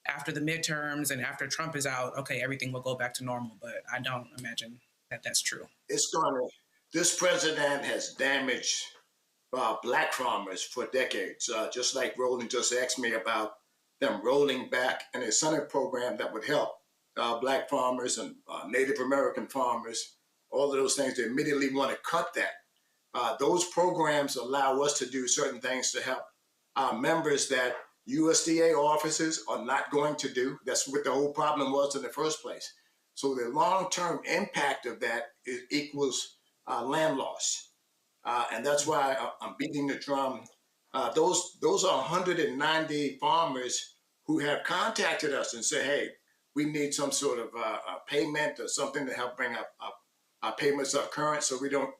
after the midterms and after Trump is out, okay, everything will go back to normal, but I don't imagine that that's true. This president has damaged Black farmers for decades, just like Roland just asked me about them rolling back an incentive program that would help Black farmers and Native American farmers. All of those things, they immediately want to cut that. Those programs allow us to do certain things to help our members that USDA offices are not going to do. That's what the whole problem was in the first place. So the long-term impact of that equals land loss. And that's why I'm beating the drum. Those are 190 farmers who have contacted us and said, hey, we need some sort of payment or something to help bring our payments up current so we don't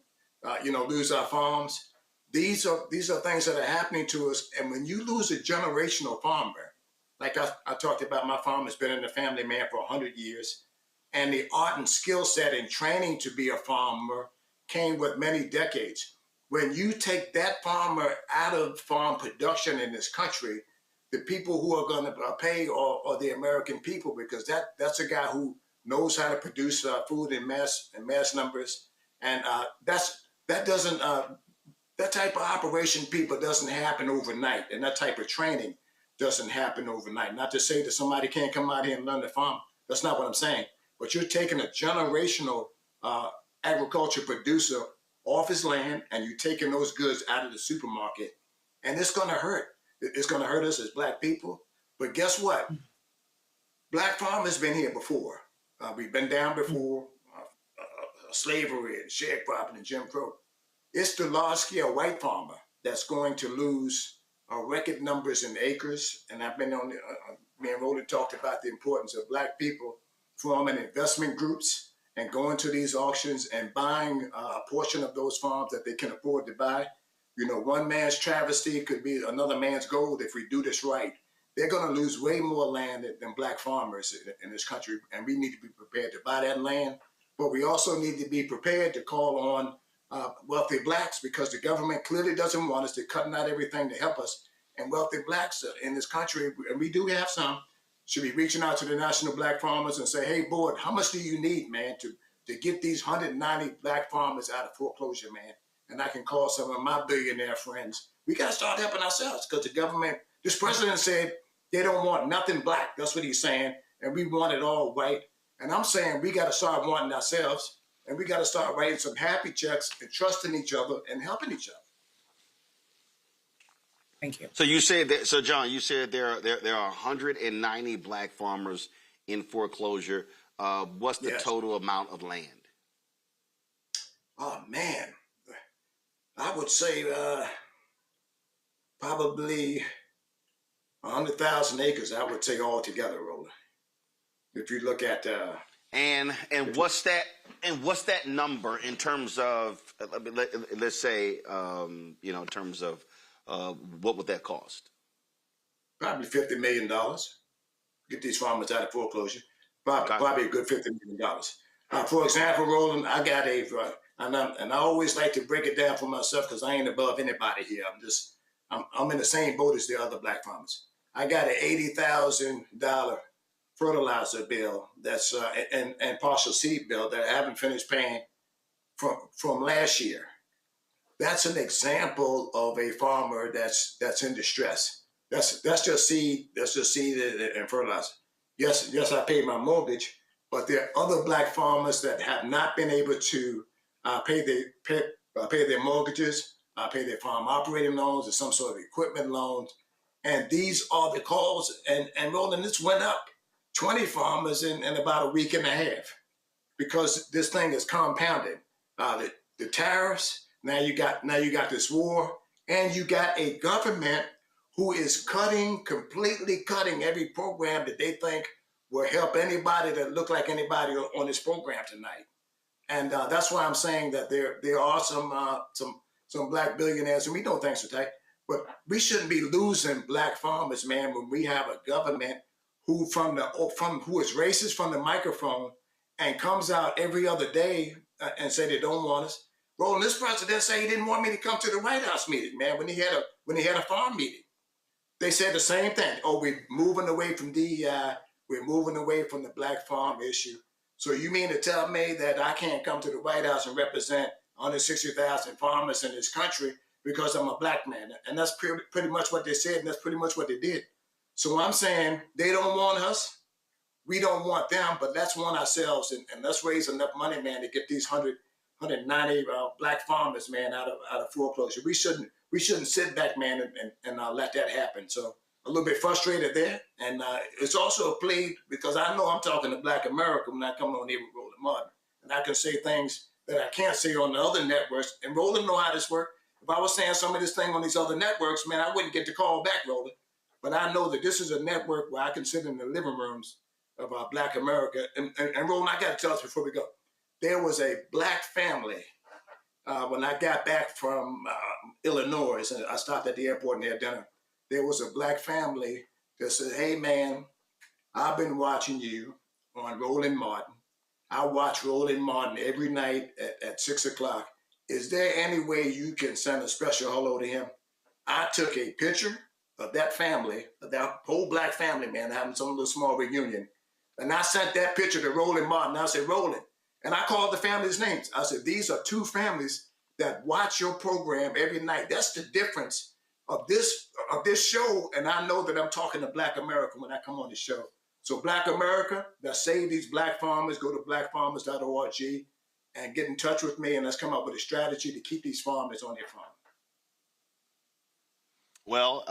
lose our farms. These are things that are happening to us. And when you lose a generational farmer, like I talked about, my farmer's been in the family, man, for 100 years. And the art and skill set and training to be a farmer came with many decades. When you take that farmer out of farm production in this country, the people who are going to pay are the American people, because that's a guy who knows how to produce food in mass numbers, and that type of operation, people, doesn't happen overnight, and that type of training doesn't happen overnight. Not to say that somebody can't come out here and learn to farm. That's not what I'm saying. But you're taking a generational agriculture producer off his land, and you're taking those goods out of the supermarket, and it's going to hurt. It's going to hurt us as Black people. But guess what? Black farmers been here before. We've been down before, slavery and sharecropping and Jim Crow. It's the large-scale white farmer that's going to lose record numbers in acres. And I've been on, me and Roland talked about the importance of Black people forming investment groups and going to these auctions and buying a portion of those farms that they can afford to buy. One man's travesty could be another man's gold if we do this right. They're going to lose way more land than Black farmers in this country, and we need to be prepared to buy that land. But we also need to be prepared to call on wealthy Blacks, because the government clearly doesn't want us to cut out everything to help us. And wealthy Blacks in this country, and we do have some, should be reaching out to the National Black Farmers and say, hey, board, how much do you need, man, to get these 190 Black farmers out of foreclosure, man? And I can call some of my billionaire friends. We got to start helping ourselves, because the government, this president said they don't want nothing Black. That's what he's saying. And we want it all white. And I'm saying we got to start wanting ourselves, and we got to start writing some happy checks and trusting each other and helping each other. Thank you. So you said that. So John, you said there are 190 Black farmers in foreclosure. What's the total amount of land? Oh man, I would say probably 100,000 acres. I would say altogether, Roland. If you look at And what's that? And what's that number in terms of, let's say, in terms of what would that cost? Probably $50 million. Get these farmers out of foreclosure. Probably a good $50 million. For example, Roland, I got and I always like to break it down for myself because I ain't above anybody here. I'm in the same boat as the other black farmers. I got an $80,000 fertilizer bill that's and partial seed bill that I haven't finished paying from last year. That's an example of a farmer that's in distress. That's just seed. That's just seed and fertilizer. Yes, I paid my mortgage, but there are other black farmers that have not been able to pay their mortgages, pay their farm operating loans, or some sort of equipment loans. And these are the calls. And Roland, this went up 20 farmers in about a week and a half because this thing is compounding. The tariffs. Now you got this war, and you got a government who is completely cutting every program that they think will help anybody that look like anybody on this program tonight. And that's why I'm saying that there are some black billionaires, and we know things are tight, but we shouldn't be losing black farmers, man, when we have a government who is racist from the microphone and comes out every other day and say they don't want us. Roland, this president said he didn't want me to come to the White House meeting, man, when he had a farm meeting. They said the same thing. Oh, we're moving away from DEI. We're moving away from the black farm issue. So you mean to tell me that I can't come to the White House and represent 160,000 farmers in this country because I'm a black man? And that's pretty much what they said, and that's pretty much what they did. So I'm saying they don't want us. We don't want them, but let's want ourselves, and let's raise enough money, man, to get these 190 black farmers, man, out of foreclosure. We shouldn't sit back, man, and let that happen. So a little bit frustrated there, and it's also a plea because I know I'm talking to Black America when I come on here with Roland Martin, and I can say things that I can't say on the other networks. And Roland know how this works. If I was saying some of this thing on these other networks, man, I wouldn't get the call back, Roland. But I know that this is a network where I can sit in the living rooms of Black America. And Roland, I got to tell us before we go. There was a black family when I got back from Illinois, and I stopped at the airport and had dinner. There was a black family that said, hey, man, I've been watching you on Roland Martin. I watch Roland Martin every night at 6 o'clock. Is there any way you can send a special hello to him? I took a picture of that family, of that whole black family, man, having some little small reunion. And I sent that picture to Roland Martin. I said, Roland, and I called the families' names. I said, these are two families that watch your program every night. That's the difference of this show. And I know that I'm talking to Black America when I come on the show. So Black America, that save these black farmers, go to blackfarmers.org and get in touch with me, and let's come up with a strategy to keep these farmers on their farm. Well,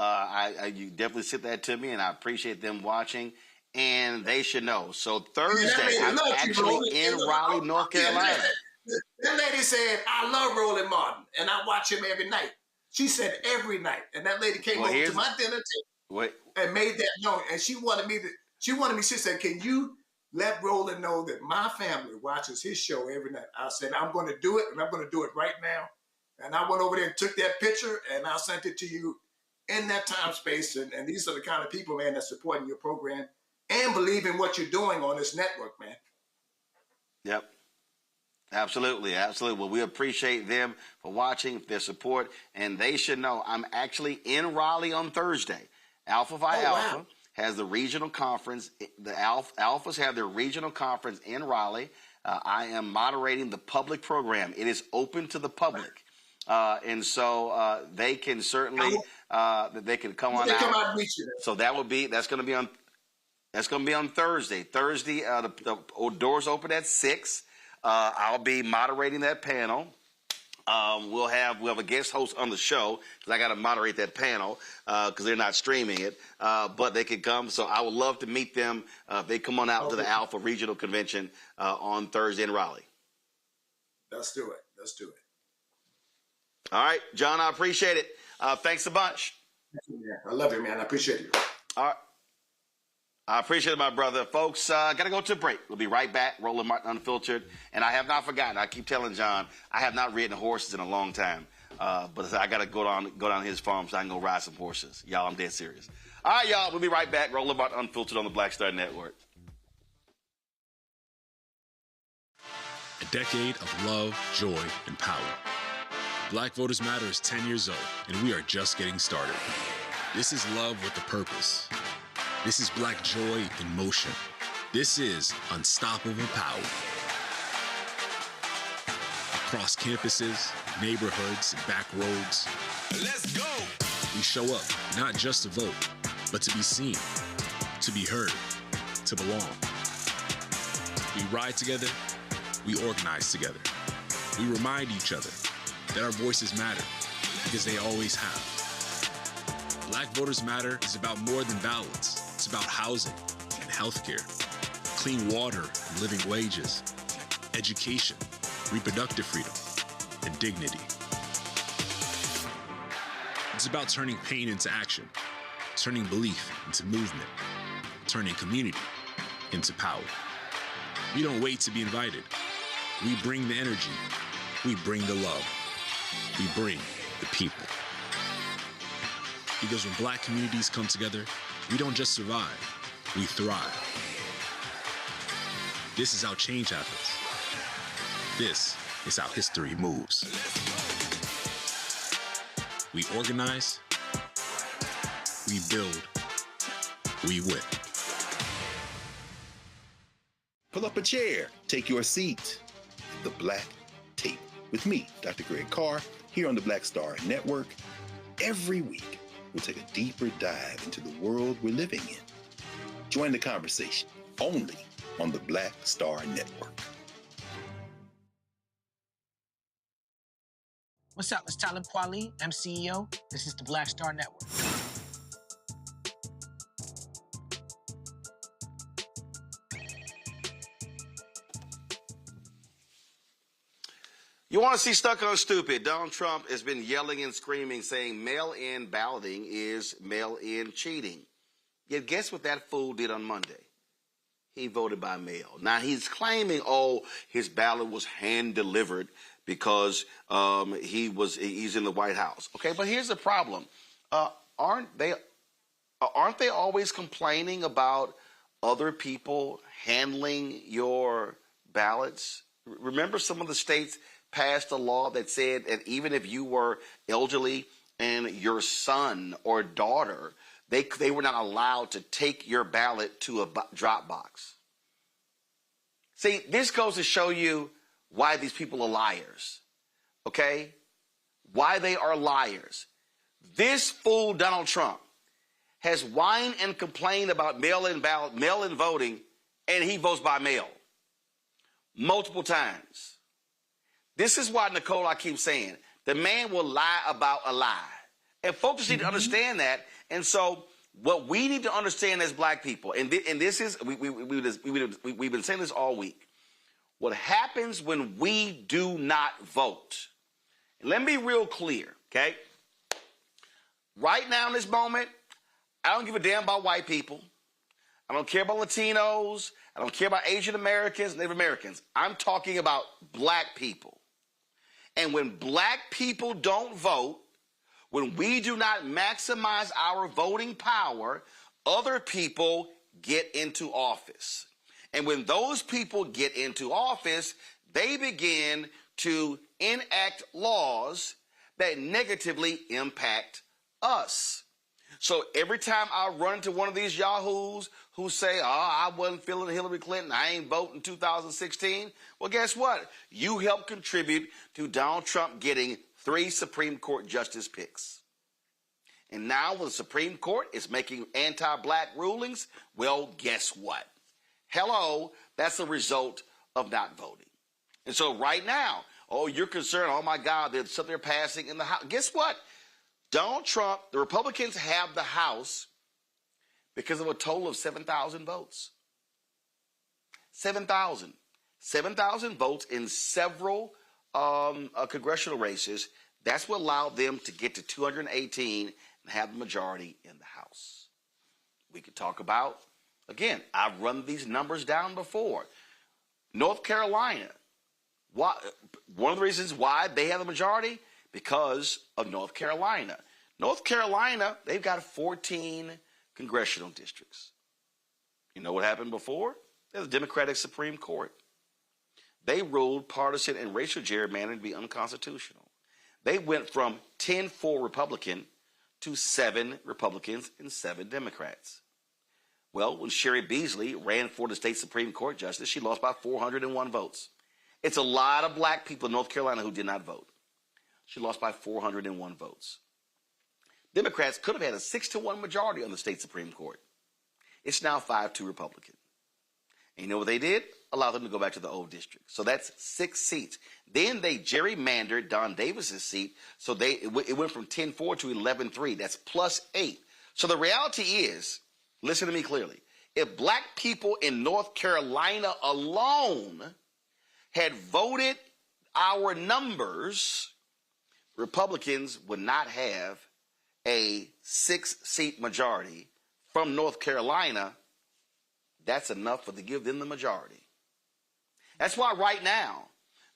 you definitely sent that to me, and I appreciate them watching, and they should know. So Thursday, I'm actually in Raleigh, North Carolina. That lady said, I love Roland Martin, and I watch him every night. She said every night. And that lady came over to my dinner table and made that known. And she wanted me, she said, can you let Roland know that my family watches his show every night? I said, I'm going to do it, and I'm going to do it right now. And I went over there and took that picture, and I sent it to you in that time space. And these are the kind of people, man, that's supporting your program and believe in what you're doing on this network, man. Yep. Absolutely. Absolutely. Well, we appreciate them for watching, their support, and they should know I'm actually in Raleigh on Thursday. Alpha Phi Alpha has the regional conference. The Alphas have their regional conference in Raleigh. I am moderating the public program. It is open to the public. And so they can certainly they can come on out. And meet you. So that's going to be on Thursday. Thursday, the doors open at 6. I'll be moderating that panel. We'll have a guest host on the show because I got to moderate that panel because they're not streaming it. But they can come. So I would love to meet them. They come on out to the Alpha Regional Convention on Thursday in Raleigh. Let's do it. Let's do it. All right, John, I appreciate it. Thanks a bunch. I love you, man. I appreciate you. All right. I appreciate it, my brother. Folks, got to go to a break. We'll be right back. Roland Martin Unfiltered. And I have not forgotten. I keep telling John, I have not ridden horses in a long time. But I got to go down his farm so I can go ride some horses. Y'all, I'm dead serious. All right, y'all. We'll be right back. Roland Martin Unfiltered on the Black Star Network. A decade of love, joy, and power. Black Voters Matter is 10 years old, and we are just getting started. This is love with a purpose. This is Black joy in motion. This is unstoppable power. Across campuses, neighborhoods, and back roads. Let's go! We show up not just to vote, but to be seen, to be heard, to belong. We ride together, we organize together. We remind each other that our voices matter, because they always have. Black Voters Matter is about more than ballots. It's about housing and healthcare, clean water and living wages, education, reproductive freedom, and dignity. It's about turning pain into action, turning belief into movement, turning community into power. We don't wait to be invited. We bring the energy. We bring the love. We bring the people. Because when Black communities come together, we don't just survive, we thrive. This is how change happens. This is how history moves. We organize, we build, we win. Pull up a chair, take your seat. The Black Tape with me, Dr. Greg Carr, here on the Black Star Network. Every week, we'll take a deeper dive into the world we're living in. Join the conversation only on the Black Star Network. What's up? It's Talib Kweli. I'm CEO. This is the Black Star Network. You want to see stuck on stupid? Donald Trump has been yelling and screaming, saying mail-in balloting is mail-in cheating. Yet guess what that fool did on Monday? He voted by mail. Now he's claiming, oh, his ballot was hand-delivered because he's in the White House. Okay, but here's the problem: aren't they always complaining about other people handling your ballots? Remember, some of the states passed a law that said that even if you were elderly and your son or daughter, they were not allowed to take your ballot to a drop box. See, this goes to show you why these people are liars, okay? Why they are liars. This fool, Donald Trump, has whined and complained about mail-in ballot, mail-in voting, and he votes by mail multiple times. This is why, Nicole, I keep saying, the man will lie about a lie. And folks need to understand that. And so what we need to understand as Black people, and this is, we've been saying this all week, what happens when we do not vote. And let me be real clear, okay? Right now in this moment, I don't give a damn about white people. I don't care about Latinos. I don't care about Asian Americans, Native Americans. I'm talking about Black people. And when Black people don't vote, when we do not maximize our voting power, other people get into office. And when those people get into office, they begin to enact laws that negatively impact us. So every time I run into one of these yahoos who say, oh, I wasn't feeling Hillary Clinton, I ain't voting 2016, well, guess what? You helped contribute to Donald Trump getting 3 Supreme Court justice picks. And now when the Supreme Court is making anti-Black rulings, well, guess what? Hello, that's a result of not voting. And so right now, oh, you're concerned, oh my God, there's something they're passing in the House. Guess what? Donald Trump, the Republicans have the House because of a total of 7,000 votes. 7,000. 7,000 votes in several congressional races. That's what allowed them to get to 218 and have the majority in the House. We could talk about Again, I've run these numbers down before. North Carolina, why, one of the reasons why they have the majority, because of North Carolina. North Carolina, they've got 14 congressional districts. You know what happened before? There's a Democratic Supreme Court. They ruled partisan and racial gerrymandering to be unconstitutional. They went from 10-4 Republican to 7 Republicans and 7 Democrats. Well, when Sherry Beasley ran for the state Supreme Court justice, she lost by 401 votes. It's a lot of black people in North Carolina who did not vote. She lost by 401 votes. Democrats could have had a 6-1 majority on the state Supreme Court. It's now 5-2 Republican. And you know what they did? Allow them to go back to the old district. So that's 6 seats. Then they gerrymandered Don Davis's seat, so it went from 10-4 to 11-3. That's +8. So the reality is, listen to me clearly, if black people in North Carolina alone had voted our numbers, Republicans would not have a 6-seat majority from North Carolina. That's enough to give them the majority. That's why right now,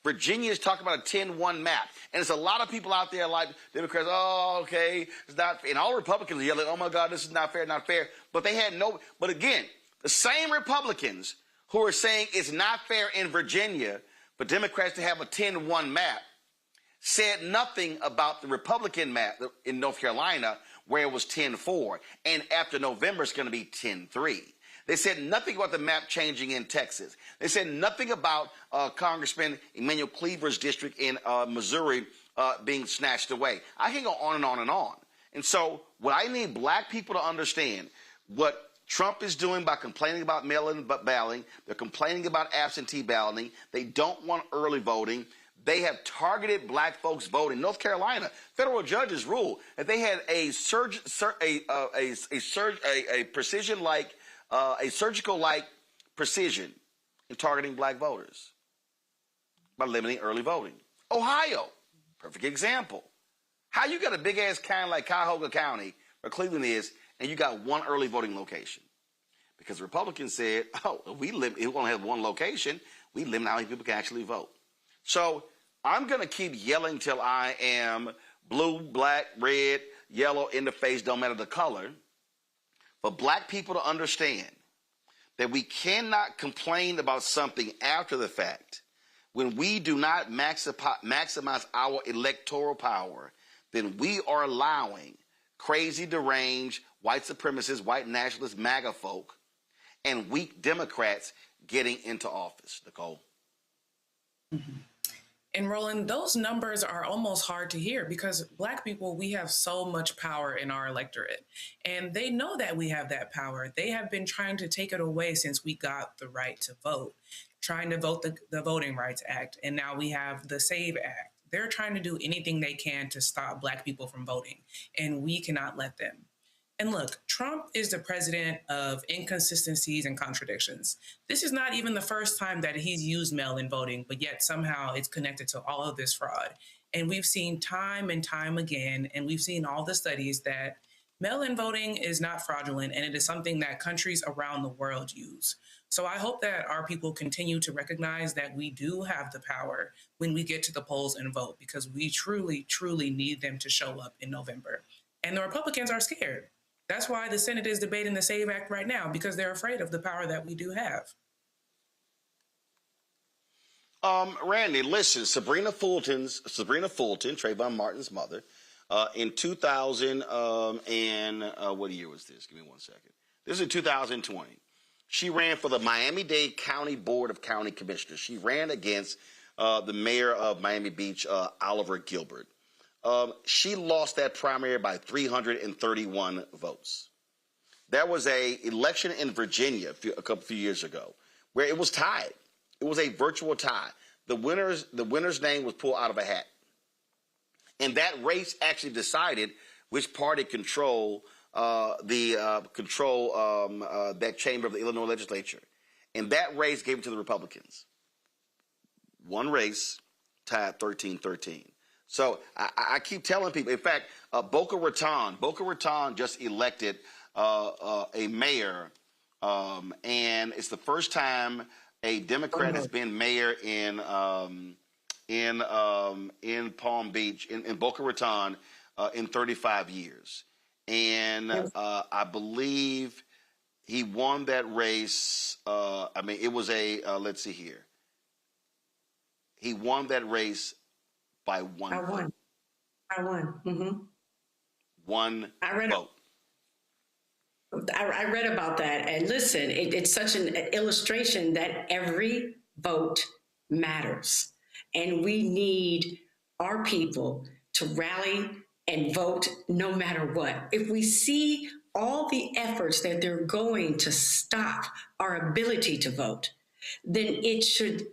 Virginia is talking about a 10-1 map. And there's a lot of people out there like Democrats, oh, okay, it's not fair. And all Republicans are yelling, oh my God, this is not fair, not fair. But they had no, but again, the same Republicans who are saying it's not fair in Virginia for Democrats to have a 10-1 map said nothing about the Republican map in North Carolina where it was 10-4. And after November, it's going to be 10-3. They said nothing about the map changing in Texas. They said nothing about Congressman Emmanuel Cleaver's district in Missouri being snatched away. I can go on and on and on. And so what I need black people to understand, what Trump is doing by complaining about mail-in balloting, they're complaining about absentee balloting, they don't want early voting. They have targeted black folks voting. North Carolina, federal judges ruled that they had a surgical-like precision in targeting black voters by limiting early voting. Ohio, perfect example. How you got a big-ass county like Cuyahoga County, where Cleveland is, and you got one early voting location? Because the Republicans said, oh, if we only have one location, we limit how many people can actually vote. So I'm going to keep yelling till I am blue, black, red, yellow, in the face, don't matter the color. For black people to understand that we cannot complain about something after the fact when we do not maximize our electoral power, then we are allowing crazy, deranged, white supremacists, white nationalists, MAGA folk, and weak Democrats getting into office. Nicole? Mm-hmm. And Roland, those numbers are almost hard to hear because black people, we have so much power in our electorate. And they know that we have that power. They have been trying to take it away since we got the right to vote, trying to vote the Voting Rights Act. And now we have the SAVE Act. They're trying to do anything they can to stop black people from voting. And we cannot let them. And look, Trump is the president of inconsistencies and contradictions. This is not even the first time that he's used mail-in voting, but yet somehow it's connected to all of this fraud. And we've seen time and time again, and we've seen all the studies that mail-in voting is not fraudulent, and it is something that countries around the world use. So I hope that our people continue to recognize that we do have the power when we get to the polls and vote, because we truly, truly need them to show up in November. And the Republicans are scared. That's why the Senate is debating the SAVE Act right now, because they're afraid of the power that we do have. Randy, listen, Sabrina Fulton, Trayvon Martin's mother, in 2000 what year was this? Give me 1 second. This is in 2020. She ran for the Miami-Dade County Board of County Commissioners. She ran against the mayor of Miami Beach, Oliver Gilbert. She lost that primary by 331 votes. There was an election in Virginia a few years ago where it was tied. It was a virtual tie. The winner's name was pulled out of a hat. And that race actually decided which party controlled that chamber of the Illinois legislature. And that race gave it to the Republicans. One race tied 13-13. So I keep telling people, in fact, Boca Raton just elected a mayor and it's the first time a Democrat has been mayor in Palm Beach, in Boca Raton, in 35 years. And I believe he won that race. It was let's see here. He won that race by one vote. I won. Mm-hmm. One vote. I read about that, and listen, it's such an illustration that every vote matters, and we need our people to rally and vote no matter what. If we see all the efforts that they're going to stop our ability to vote, then it should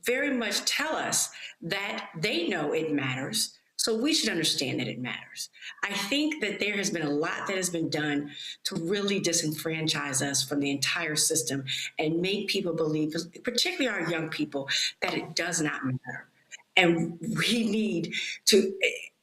very much tell us that they know it matters. So we should understand that it matters. I think that there has been a lot that has been done to really disenfranchise us from the entire system and make people believe, particularly our young people, that it does not matter. And we need to,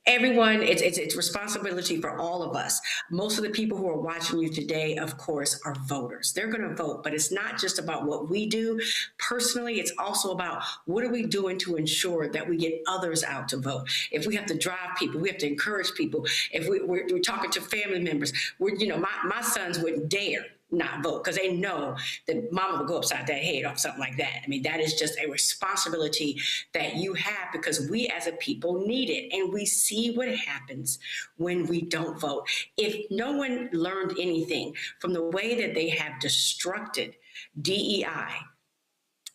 everyone, it's responsibility for all of us. Most of the people who are watching you today, of course, are voters. They're going to vote, but it's not just about what we do personally. It's also about what are we doing to ensure that we get others out to vote. If we have to drive people, we have to encourage people. If we're talking to family members, my sons wouldn't dare not vote because they know that mama will go upside their head or something like that. I mean, that is just a responsibility that you have because we as a people need it. And we see what happens when we don't vote. If no one learned anything from the way that they have destructed DEI,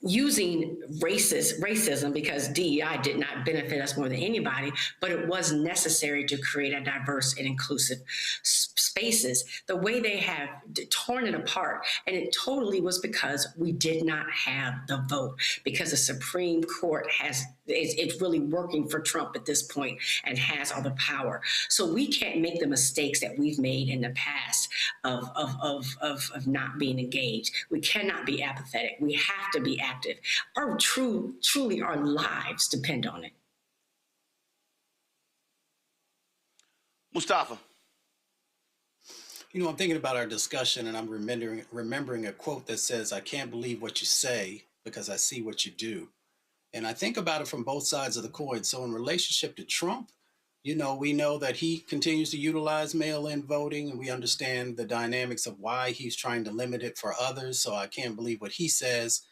using racism, because DEI did not benefit us more than anybody, but it was necessary to create a diverse and inclusive spaces. The way they have torn it apart, and it totally was because we did not have the vote, because the Supreme Court it's really working for Trump at this point and has all the power. So we can't make the mistakes that we've made in the past of not being engaged. We cannot be apathetic. We have to be active. Truly our lives depend on it. Mustafa. I'm thinking about our discussion, and I'm remembering a quote that says, "I can't believe what you say because I see what you do." And I think about it from both sides of the coin. So in relationship to Trump, we know that he continues to utilize mail-in voting, and we understand the dynamics of why he's trying to limit it for others. So I can't believe what he says.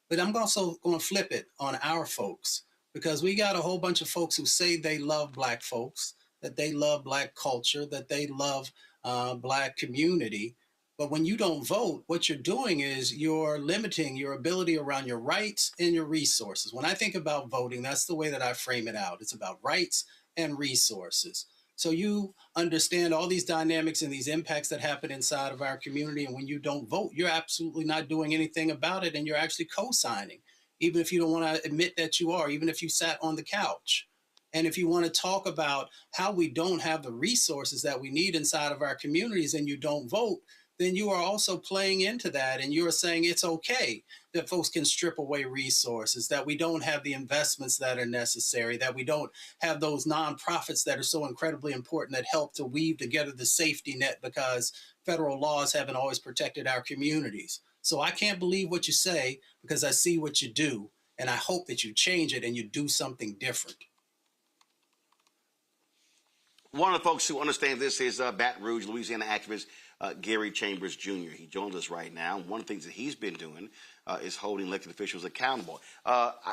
But I'm also going to flip it on our folks, because we got a whole bunch of folks who say they love Black folks, that they love Black culture, that they love Black community. But when you don't vote, what you're doing is you're limiting your ability around your rights and your resources. When I think about voting, that's the way that I frame it out. It's about rights and resources. So you understand all these dynamics and these impacts that happen inside of our community. And when you don't vote, you're absolutely not doing anything about it. And you're actually co-signing, even if you don't want to admit that you are, even if you sat on the couch. And if you want to talk about how we don't have the resources that we need inside of our communities and you don't vote, then you are also playing into that, and you're saying it's okay that folks can strip away resources, that we don't have the investments that are necessary, that we don't have those nonprofits that are so incredibly important that help to weave together the safety net because federal laws haven't always protected our communities. So I can't believe what you say because I see what you do, and I hope that you change it and you do something different. One of the folks who understand this is Baton Rouge, Louisiana activist Gary Chambers Jr. He joins us right now. One of the things that he's been doing is holding elected officials accountable.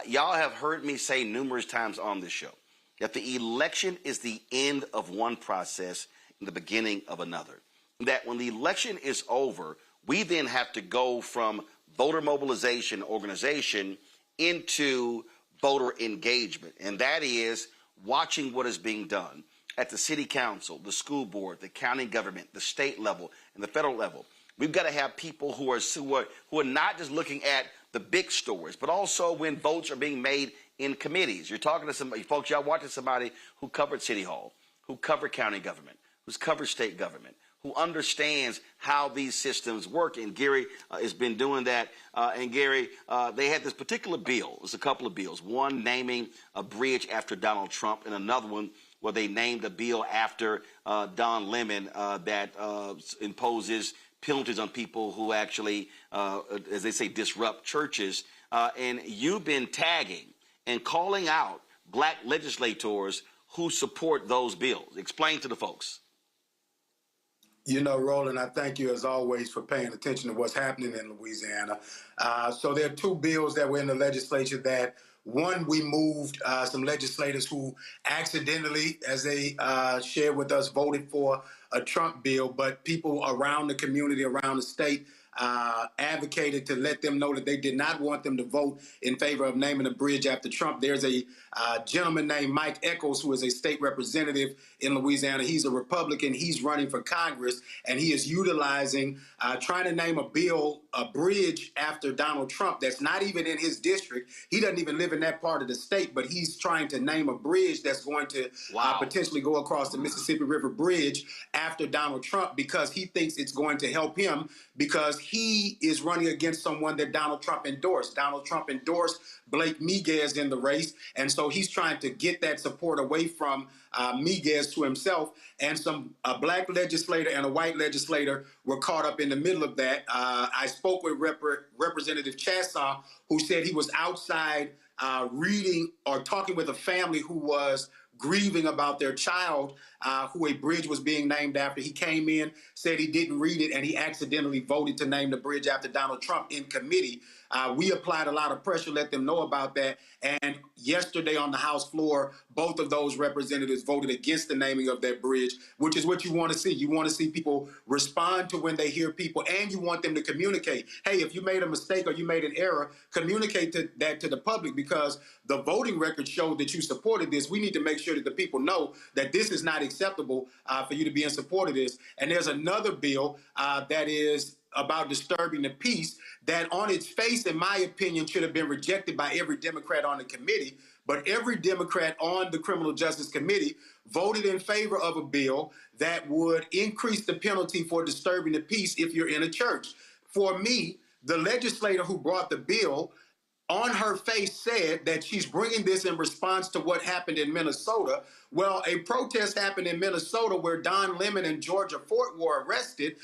Y'all have heard me say numerous times on this show that the election is the end of one process and the beginning of another. That when the election is over, we then have to go from voter mobilization organization into voter engagement, and that is watching what is being done at the city council, the school board, the county government, the state level, and the federal level. We've got to have people who are not just looking at the big stories, but also when votes are being made in committees. You're talking to somebody, folks, y'all watching somebody who covered City Hall, who covered county government, who's covered state government, who understands how these systems work. And Gary has been doing that. And Gary, they had this particular bill. There's a couple of bills. One naming a bridge after Donald Trump, and another one where they named a bill after Don Lemon that imposes penalties on people who actually, as they say, disrupt churches. And you've been tagging and calling out black legislators who support those bills. Explain to the folks. You know, Roland, I thank you as always for paying attention to what's happening in Louisiana. So there are two bills that were in the legislature that, one, we moved some legislators who accidentally, as they shared with us, voted for a Trump bill, but people around the community, around the state, advocated to let them know that they did not want them to vote in favor of naming a bridge after Trump. There's a gentleman named Mike Echols, who is a state representative in Louisiana. He's a Republican. He's running for Congress, and he is utilizing, trying to name a bridge after Donald Trump that's not even in his district. He doesn't even live in that part of the state, but he's trying to name a bridge that's going to potentially go across the Mississippi River Bridge after Donald Trump, because he thinks it's going to help him, because he is running against someone that Donald Trump endorsed. Donald Trump endorsed Blake Miguez in the race, and so he's trying to get that support away from Miguez to himself. And a black legislator and a white legislator were caught up in the middle of that. I spoke with Representative Chassaw, who said he was outside reading or talking with a family who was grieving about their child, who a bridge was being named after. He came in, said he didn't read it, and he accidentally voted to name the bridge after Donald Trump in committee. We applied a lot of pressure, let them know about that. And yesterday on the House floor, both of those representatives voted against the naming of that bridge, which is what you want to see. You want to see people respond to when they hear people, and you want them to communicate. Hey, if you made a mistake or you made an error, communicate that to the public, because the voting record showed that you supported this. We need to make sure that the people know that this is not acceptable for you to be in support of this. And there's another bill that is about disturbing the peace that on its face, in my opinion, should have been rejected by every Democrat on the committee. But every Democrat on the Criminal Justice Committee voted in favor of a bill that would increase the penalty for disturbing the peace if you're in a church. For me, the legislator who brought the bill, on her face said that she's bringing this in response to what happened in Minnesota. Well, a protest happened in Minnesota where Don Lemon and Georgia Fort were arrested.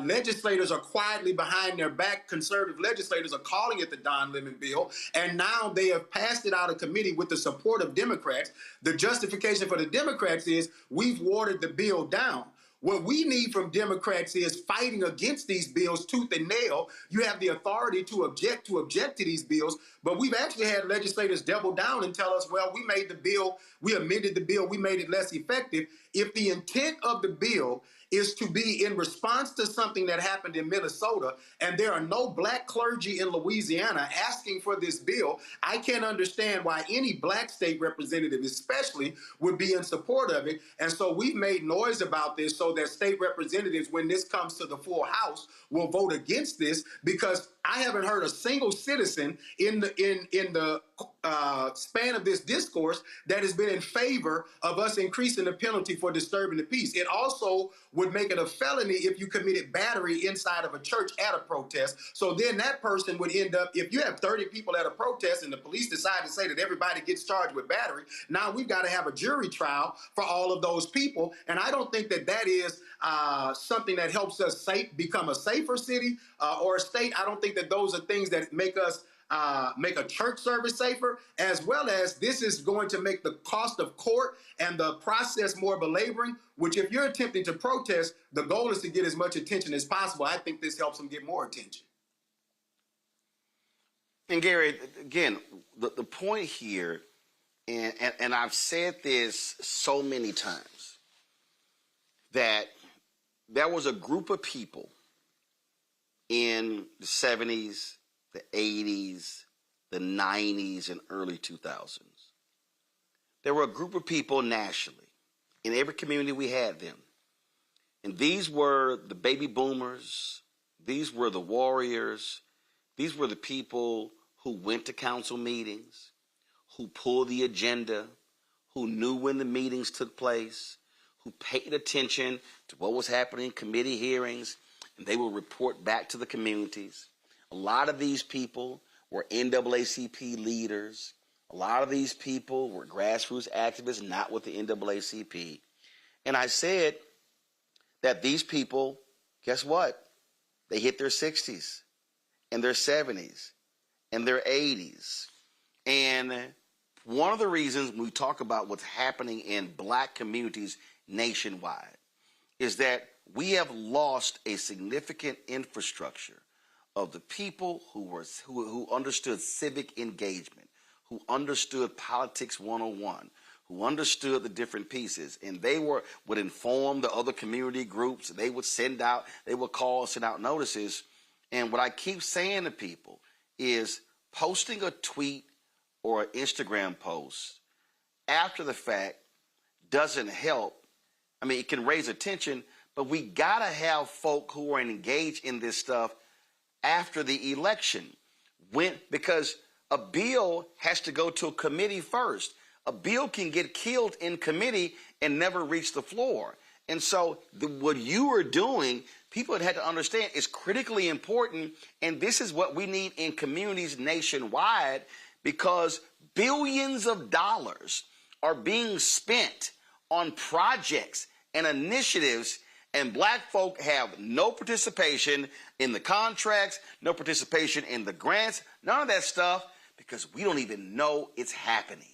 Legislators are quietly behind their back. Conservative legislators are calling it the Don Lemon bill. And now they have passed it out of committee with the support of Democrats. The justification for the Democrats is we've watered the bill down. What we need from Democrats is fighting against these bills tooth and nail. You have the authority to object to these bills, but we've actually had legislators double down and tell us, well, we made the bill, we amended the bill, we made it less effective. If the intent of the bill is to be in response to something that happened in Minnesota, and there are no black clergy in Louisiana asking for this bill, I can't understand why any black state representative especially would be in support of it. And so we've made noise about this so that state representatives, when this comes to the full House, will vote against this, because I haven't heard a single citizen in the span of this discourse that has been in favor of us increasing the penalty for disturbing the peace. It also would make it a felony if you committed battery inside of a church at a protest. So then that person would end up, if you have 30 people at a protest and the police decide to say that everybody gets charged with battery, now we've got to have a jury trial for all of those people. And I don't think that that is something that helps us become a safer city or a state. I don't think that those are things that make us make a church service safer, as well as this is going to make the cost of court and the process more belaboring, which if you're attempting to protest, the goal is to get as much attention as possible. I think this helps them get more attention. And Gary, again, the point here, and I've said this so many times, that there was a group of people in the 70s, the 80s, the 90s, and early 2000s. There were a group of people nationally. In every community we had them. And these were the baby boomers. These were the warriors. These were the people who went to council meetings, who pulled the agenda, who knew when the meetings took place, who paid attention to what was happening in committee hearings, and they would report back to the communities. A lot of these people were NAACP leaders. A lot of these people were grassroots activists, not with the NAACP. And I said that these people, guess what? they hit their 60s and their 70s and their 80s. And one of the reasons when we talk about what's happening in black communities nationwide is that we have lost a significant infrastructure of the people who understood civic engagement, who understood politics 101, who understood the different pieces, and they would inform the other community groups. They would send out notices. And what I keep saying to people is posting a tweet or an Instagram post after the fact doesn't help. I mean, it can raise attention, but we gotta have folk who are engaged in this stuff after the election, because a bill has to go to a committee first. A bill can get killed in committee and never reach the floor. And so what you are doing, people had to understand, is critically important. And this is what we need in communities nationwide, because billions of dollars are being spent on projects and initiatives, and black folk have no participation in the contracts, no participation in the grants, none of that stuff, because we don't even know it's happening.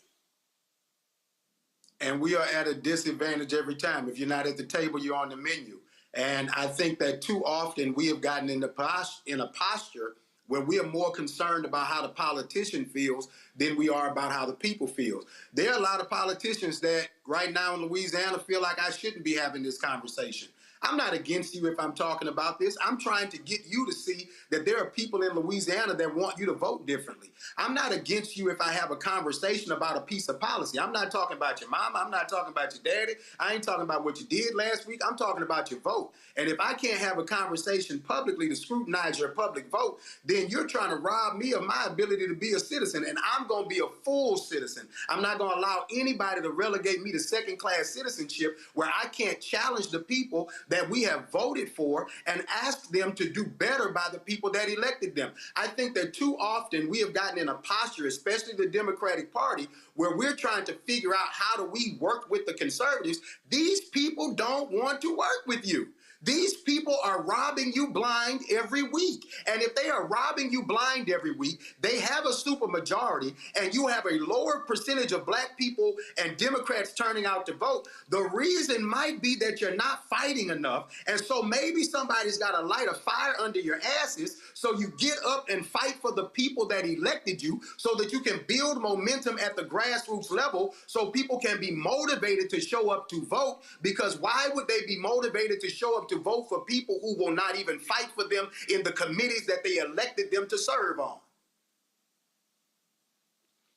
And we are at a disadvantage every time. If you're not at the table, you're on the menu. And I think that too often we have gotten in a posture where we are more concerned about how the politician feels than we are about how the people feel. There are a lot of politicians that right now in Louisiana feel like I shouldn't be having this conversation. I'm not against you if I'm talking about this. I'm trying to get you to see that there are people in Louisiana that want you to vote differently. I'm not against you if I have a conversation about a piece of policy. I'm not talking about your mama. I'm not talking about your daddy. I ain't talking about what you did last week. I'm talking about your vote. And if I can't have a conversation publicly to scrutinize your public vote, then you're trying to rob me of my ability to be a citizen. And I'm going to be a full citizen. I'm not going to allow anybody to relegate me to second-class citizenship where I can't challenge the people that we have voted for and ask them to do better by the people that elected them. I think that too often we have gotten in a posture, especially the Democratic Party, where we're trying to figure out how do we work with the conservatives. These people don't want to work with you. These people are robbing you blind every week. And if they are robbing you blind every week, they have a supermajority, and you have a lower percentage of black people and Democrats turning out to vote. The reason might be that you're not fighting enough. And so maybe somebody's got to light a fire under your asses so you get up and fight for the people that elected you so that you can build momentum at the grassroots level so people can be motivated to show up to vote. Because why would they be motivated to show up to vote for people who will not even fight for them in the committees that they elected them to serve on?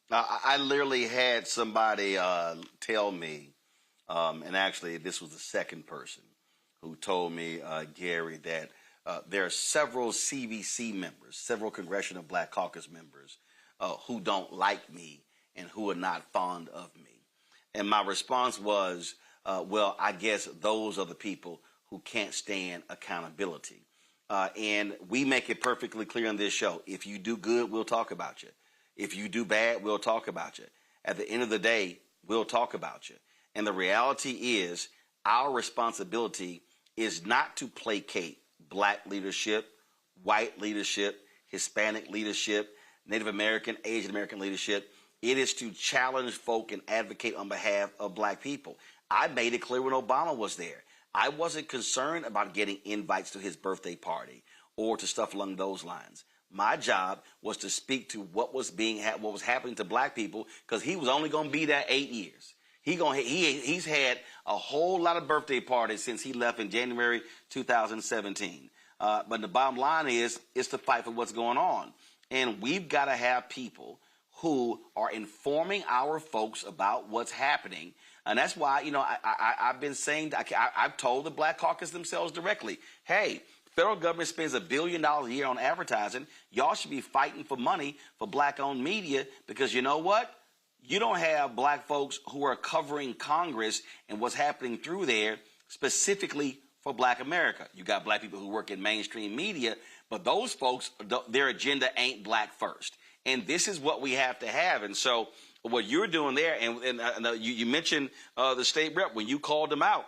I literally had somebody tell me, and actually this was the second person who told me, Gary, that there are several CVC members, several Congressional Black Caucus members who don't like me and who are not fond of me. And my response was, well, I guess those are the people who can't stand accountability. And we make it perfectly clear on this show. If you do good, we'll talk about you. If you do bad, we'll talk about you. At the end of the day, we'll talk about you. And the reality is our responsibility is not to placate black leadership, white leadership, Hispanic leadership, Native American, Asian American leadership. It is to challenge folk and advocate on behalf of black people. I made it clear when Obama was there. I wasn't concerned about getting invites to his birthday party or to stuff along those lines. My job was to speak to what was happening to black people, because he was only going to be there 8 years. He's had a whole lot of birthday parties since he left in January 2017. But the bottom line is to fight for what's going on. And we've got to have people who are informing our folks about what's happening. And that's why, I've been saying, I've told the Black Caucus themselves directly, hey, federal government spends $1 billion a year on advertising. Y'all should be fighting for money for black-owned media, because you know what? You don't have black folks who are covering Congress and what's happening through there specifically for black America. You got black people who work in mainstream media, but those folks, their agenda ain't black first. And this is what we have to have. And so what you're doing there, and you mentioned the state rep, when you called him out,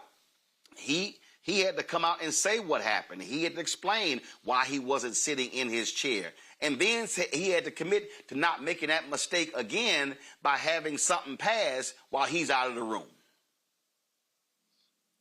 he He had to come out and say what happened. He had to explain why he wasn't sitting in his chair. And then he had to commit to not making that mistake again by having something pass while he's out of the room.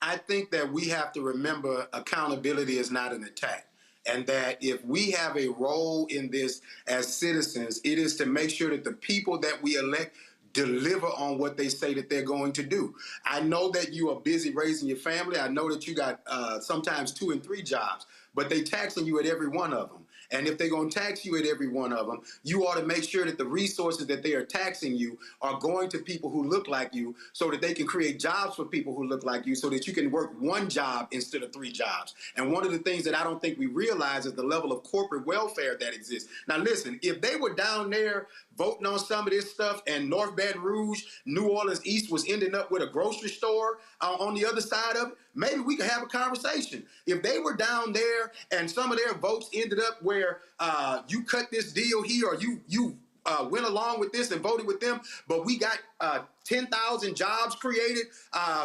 I think that we have to remember accountability is not an attack. And that if we have a role in this as citizens, it is to make sure that the people that we elect deliver on what they say that they're going to do. I know that you are busy raising your family. I know that you got sometimes 2 and 3 jobs, but they taxing you at every one of them. And if they're going to tax you at every one of them, you ought to make sure that the resources that they are taxing you are going to people who look like you so that they can create jobs for people who look like you so that you can work 1 job instead of 3 jobs. And one of the things that I don't think we realize is the level of corporate welfare that exists. Now, listen, if they were down there voting on some of this stuff and North Baton Rouge, New Orleans East was ending up with a grocery store on the other side of it, maybe we could have a conversation. If they were down there and some of their votes ended up where you cut this deal here or you went along with this and voted with them, but we got 10,000 jobs created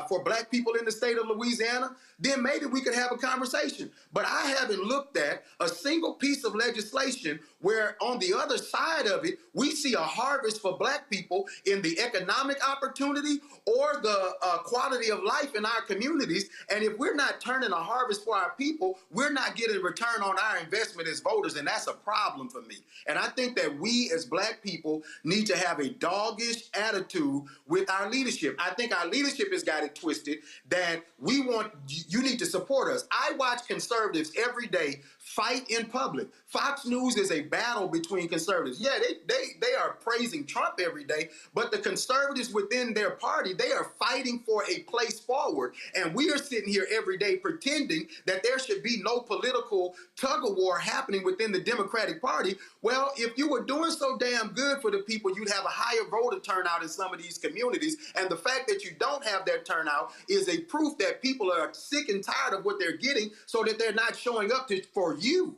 for black people in the state of Louisiana, then maybe we could have a conversation. But I haven't looked at a single piece of legislation where on the other side of it, we see a harvest for black people in the economic opportunity or the quality of life in our communities. And if we're not turning a harvest for our people, we're not getting a return on our investment as voters, and that's a problem for me. And I think that we as black people need to have a doggish attitude with our leadership. I think our leadership has got it twisted that we want, you need to support us. I watch conservatives every day fight in public. Fox News is a battle between conservatives. Yeah, they are praising Trump every day, but the conservatives within their party, they are fighting for a place forward. And we are sitting here every day pretending that there should be no political tug-of-war happening within the Democratic Party. Well, if you were doing so damn good for the people, you'd have a higher voter turnout in some of these communities. And the fact that you don't have that turnout is a proof that people are sick and tired of what they're getting so that they're not showing up for you.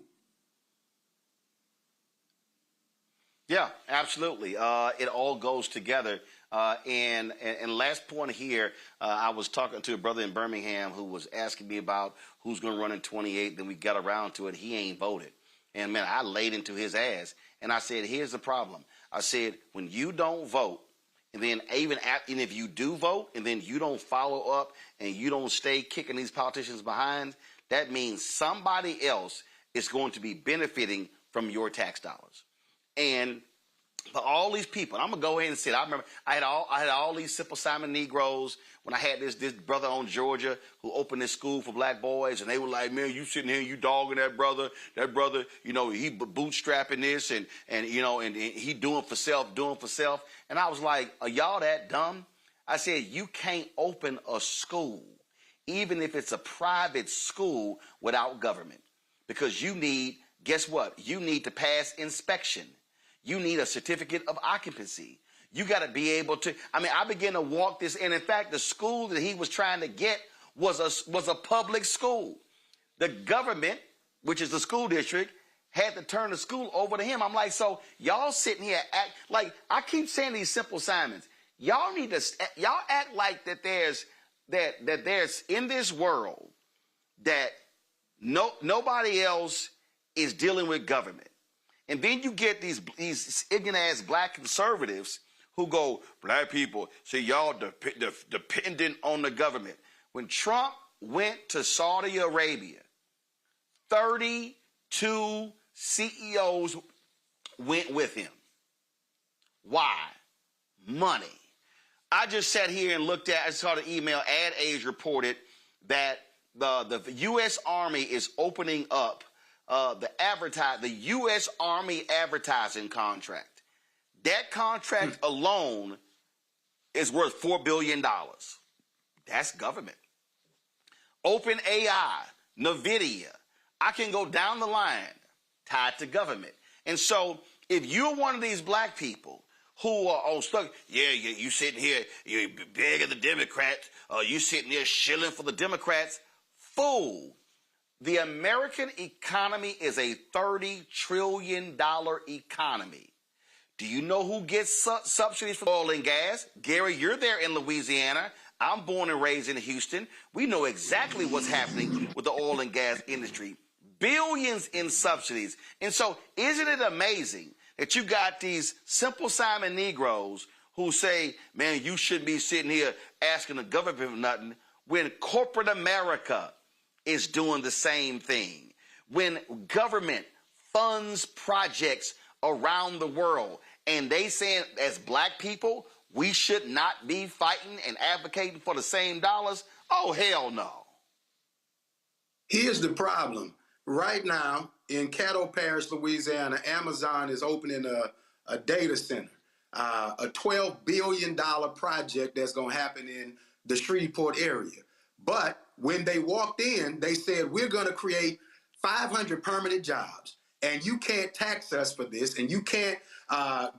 Yeah, absolutely. It all goes together. And last point here, I was talking to a brother in Birmingham who was asking me about who's going to run in 28. Then we got around to it. He ain't voted. And, man, I laid into his ass. And I said, here's the problem. I said, when you don't vote, and then and if you do vote, and then you don't follow up, and you don't stay kicking these politicians behind, that means somebody else is going to be benefiting from your tax dollars. And for all these people, and I'm gonna go ahead and say, I remember I had all these Simple Simon Negroes when I had this brother on Georgia who opened this school for black boys, and they were like, man, you sitting here, you dogging that brother, you know, he bootstrapping this, and he doing for self. And I was like, are y'all that dumb? I said, you can't open a school, even if it's a private school, without government, because you need, guess what? You need to pass inspection. You need a certificate of occupancy. You got to be able to, I began to walk this, and in fact, the school that he was trying to get was a public school. The government, which is the school district, had to turn the school over to him. I'm like, so y'all sitting here act like, I keep saying these Simple Simons, y'all act like that there's in this world that nobody else is dealing with government. And then you get these ignorant-ass black conservatives who go, black people, see, y'all dependent on the government. When Trump went to Saudi Arabia, 32 CEOs went with him. Why? Money. I just sat here and looked at, I saw the email, Ad Age reported that the U.S. Army is opening up the U.S. Army advertising contract. That contract alone is worth $4 billion. That's government. OpenAI, NVIDIA, I can go down the line tied to government. And so if you're one of these black people who are stuck, you sitting here, you begging the Democrats, you sitting there shilling for the Democrats, fool. The American economy is a $30 trillion economy. Do you know who gets subsidies for oil and gas? Gary, you're there in Louisiana. I'm born and raised in Houston. We know exactly what's happening with the oil and gas industry. Billions in subsidies. And so isn't it amazing that you got these Simple Simon Negroes who say, man, you shouldn't be sitting here asking the government for nothing, when corporate America is doing the same thing, when government funds projects around the world, and they saying as black people, we should not be fighting and advocating for the same dollars? Oh, hell no. Here's the problem. Right now, in Caddo Parish, Louisiana, Amazon is opening a data center, a $12 billion project that's going to happen in the Shreveport area. But when they walked in, they said, we're going to create 500 permanent jobs, and you can't tax us for this, and you can't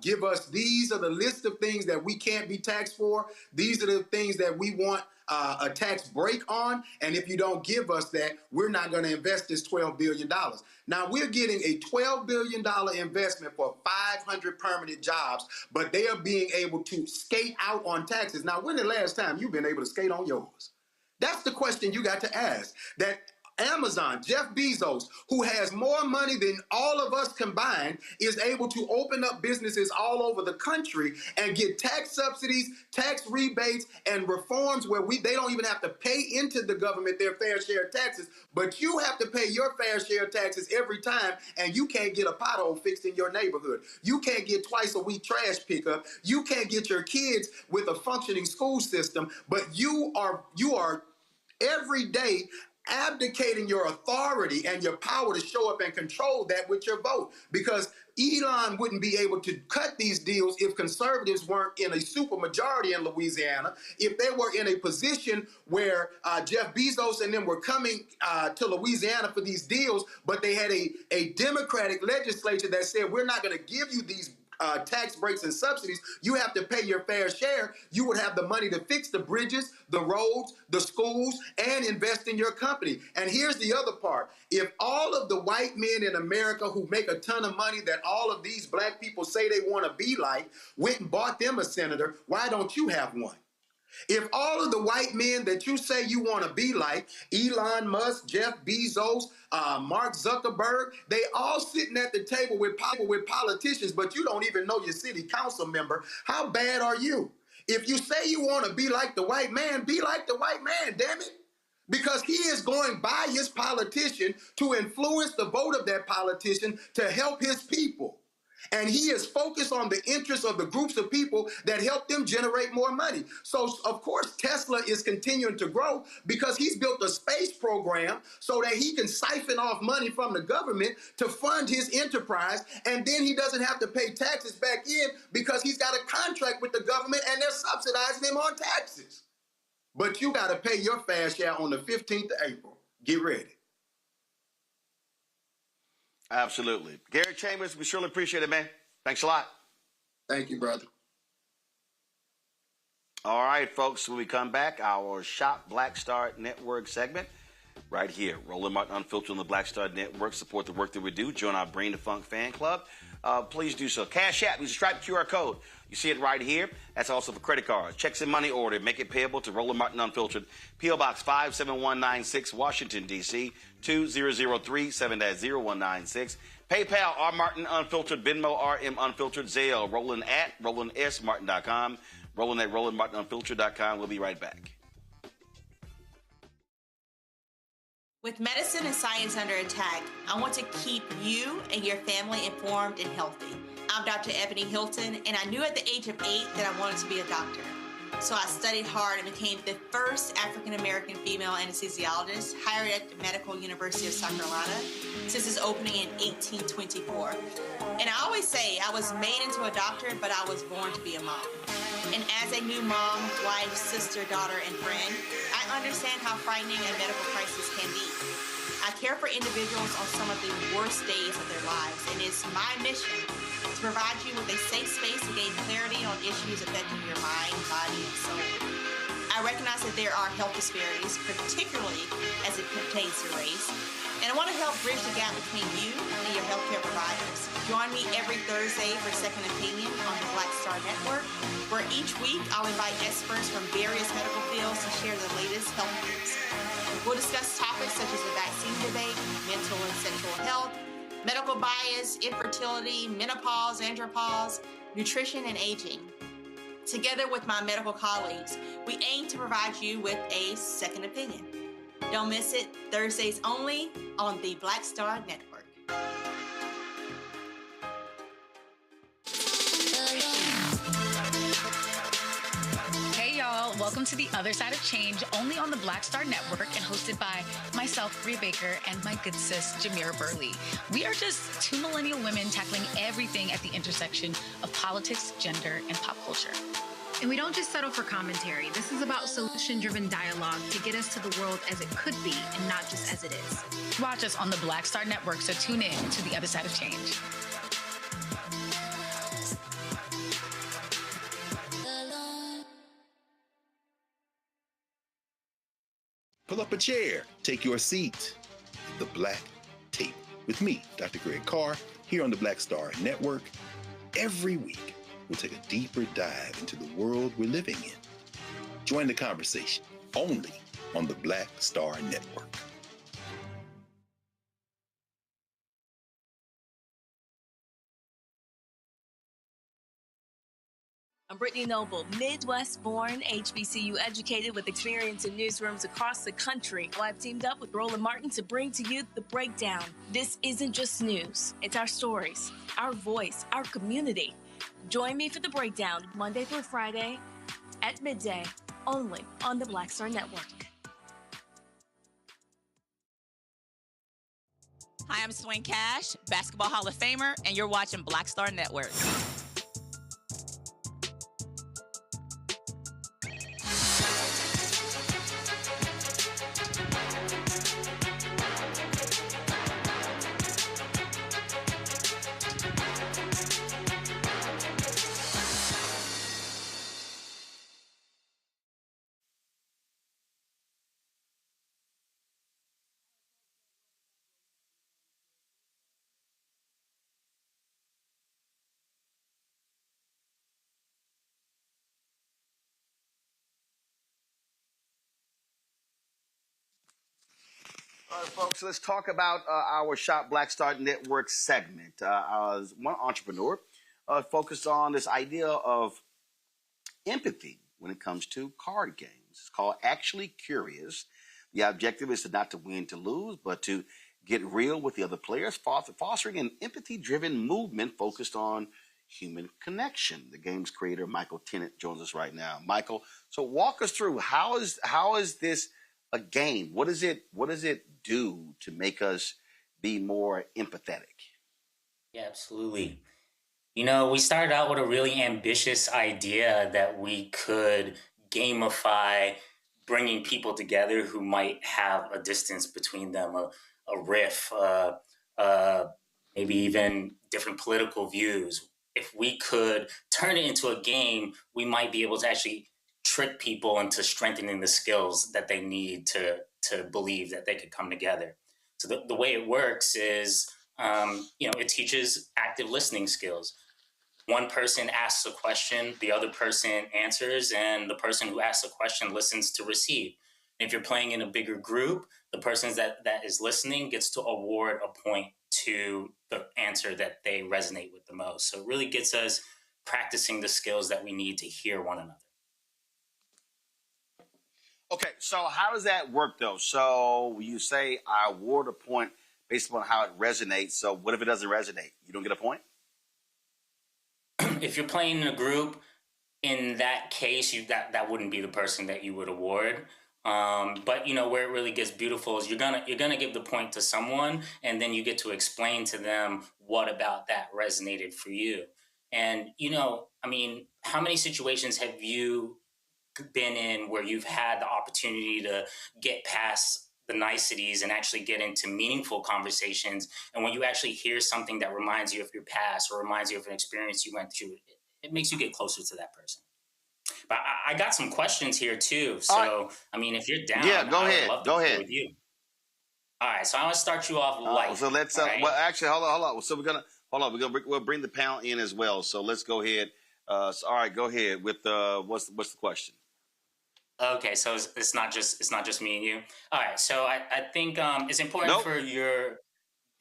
give us, these are the list of things that we can't be taxed for. These are the things that we want a tax break on, and if you don't give us that, we're not going to invest this $12 billion. Now, we're getting a $12 billion investment for 500 permanent jobs, but they are being able to skate out on taxes. Now, when the last time you've been able to skate on yours? That's the question you got to ask. That Amazon, Jeff Bezos, who has more money than all of us combined, is able to open up businesses all over the country and get tax subsidies, tax rebates, and reforms where they don't even have to pay into the government their fair share of taxes, but you have to pay your fair share of taxes every time, and you can't get a pothole fixed in your neighborhood. You can't get twice a week trash pickup. You can't get your kids with a functioning school system, but you are every day abdicating your authority and your power to show up and control that with your vote. Because Elon wouldn't be able to cut these deals if conservatives weren't in a supermajority in Louisiana. If they were in a position where Jeff Bezos and them were coming to Louisiana for these deals, but they had a Democratic legislature that said, we're not going to give you these tax breaks and subsidies, you have to pay your fair share, you would have the money to fix the bridges, the roads, the schools, and invest in your company. And here's the other part. If all of the white men in America who make a ton of money that all of these black people say they want to be like went and bought them a senator, why don't you have one? If all of the white men that you say you want to be like, Elon Musk, Jeff Bezos, Mark Zuckerberg, they all sitting at the table with politicians, but you don't even know your city council member, how bad are you? If you say you want to be like the white man, be like the white man, damn it. Because he is going by his politician to influence the vote of that politician to help his people. And he is focused on the interests of the groups of people that help them generate more money. So, of course, Tesla is continuing to grow because he's built a space program so that he can siphon off money from the government to fund his enterprise. And then he doesn't have to pay taxes back in because he's got a contract with the government and they're subsidizing him on taxes. But you got to pay your fair share on the 15th of April. Get ready. Absolutely. Gary Chambers, we surely appreciate it, man. Thanks a lot. Thank you, brother. All right, folks, when we come back, our Shop Black Star Network segment right here. Roland Martin Unfiltered on the Black Star Network. Support the work that we do. Join our Brain to Funk fan club. Please do so. Cash App, use the Stripe QR code. You see it right here. That's also for credit cards. Checks and money order. Make it payable to Roland Martin Unfiltered. P.O. Box 57196, Washington, D.C. 2003 7-0196. PayPal, R. Martin Unfiltered. Venmo, RM Unfiltered. Zelle, Roland at RolandSMartin.com. Roland at RolandMartinUnfiltered.com. We'll be right back. With medicine and science under attack, I want to keep you and your family informed and healthy. I'm Dr. Ebony Hilton, and I knew at the age of 8 that I wanted to be a doctor. So I studied hard and became the first African-American female anesthesiologist hired at the Medical University of South Carolina since its opening in 1824. And I always say I was made into a doctor, but I was born to be a mom. And as a new mom, wife, sister, daughter, and friend, I understand how frightening a medical crisis can be. I care for individuals on some of the worst days of their lives, and it's my mission to provide you with a safe space to gain clarity on issues affecting your mind, body, and soul. I I recognize that there are health disparities, particularly as it pertains to race, and I want to help bridge the gap between you and your healthcare providers. Join me every Thursday for Second Opinion on the Black Star Network, where each week I'll invite experts from various medical fields to share the latest health news. We'll discuss topics such as the vaccine debate, mental and sexual health, medical bias, infertility, menopause, andropause, nutrition, and aging. Together with my medical colleagues, we aim to provide you with a second opinion. Don't miss it, Thursdays only on the Black Star Network. Hey y'all, welcome to The Other Side of Change, only on the Black Star Network and hosted by myself, Rhea Baker, and my good sis, Jamira Burley. We are just two millennial women tackling everything at the intersection of politics, gender, and pop culture. And we don't just settle for commentary. This is about solution-driven dialogue to get us to the world as it could be and not just as it is. Watch us on the Black Star Network, so tune in to The Other Side of Change. Pull up a chair, take your seat. The Black Tape with me, Dr. Greg Carr, here on the Black Star Network. Every week, we'll take a deeper dive into the world we're living in. Join the conversation only on the Black Star Network. I'm Brittany Noble, Midwest-born, HBCU educated with experience in newsrooms across the country. Well, I've teamed up with Roland Martin to bring to you The Breakdown. This isn't just news. It's our stories, our voice, our community. Join me for The Breakdown, Monday through Friday at midday, only on the Black Star Network. Hi, I'm Swing Cash, Basketball Hall of Famer, and you're watching Black Star Network. All right, folks, let's talk about our Shop Black Star Network segment. One entrepreneur focused on this idea of empathy when it comes to card games. It's called Actually Curious. The objective is not to win to lose, but to get real with the other players, fostering an empathy-driven movement focused on human connection. The game's creator, Michael Tennant, joins us right now. Michael, so walk us through how is this a game? What does it do to make us be more empathetic? Yeah, absolutely. You know, we started out with a really ambitious idea that we could gamify bringing people together who might have a distance between them, a riff, maybe even different political views. If we could turn it into a game, we might be able to actually trick people into strengthening the skills that they need to believe that they could come together. So the way it works is, it teaches active listening skills. One person asks a question, the other person answers, and the person who asks a question listens to receive. And if you're playing in a bigger group, the person that is listening gets to award a point to the answer that they resonate with the most. So it really gets us practicing the skills that we need to hear one another. Okay, so how does that work, though? So you say I award a point based upon how it resonates. So what if it doesn't resonate? You don't get a point? If you're playing in a group, in that case, that wouldn't be the person that you would award. But where it really gets beautiful is you're gonna give the point to someone, and then you get to explain to them what about that resonated for you. And how many situations have you been in where you've had the opportunity to get past the niceties and actually get into meaningful conversations? And when you actually hear something that reminds you of your past or reminds you of an experience you went through, it makes you get closer to that person. But I got some questions here too. So, right. I mean, if you're down, yeah, go ahead. Would love to go play ahead with you. All right, so I'm gonna start you off light. So let's. Right? Well, actually, hold on. So we'll bring the panel in as well. So let's go ahead. All right, go ahead with what's the question? Okay, so it's not just me and you. All right, so I think it's important for your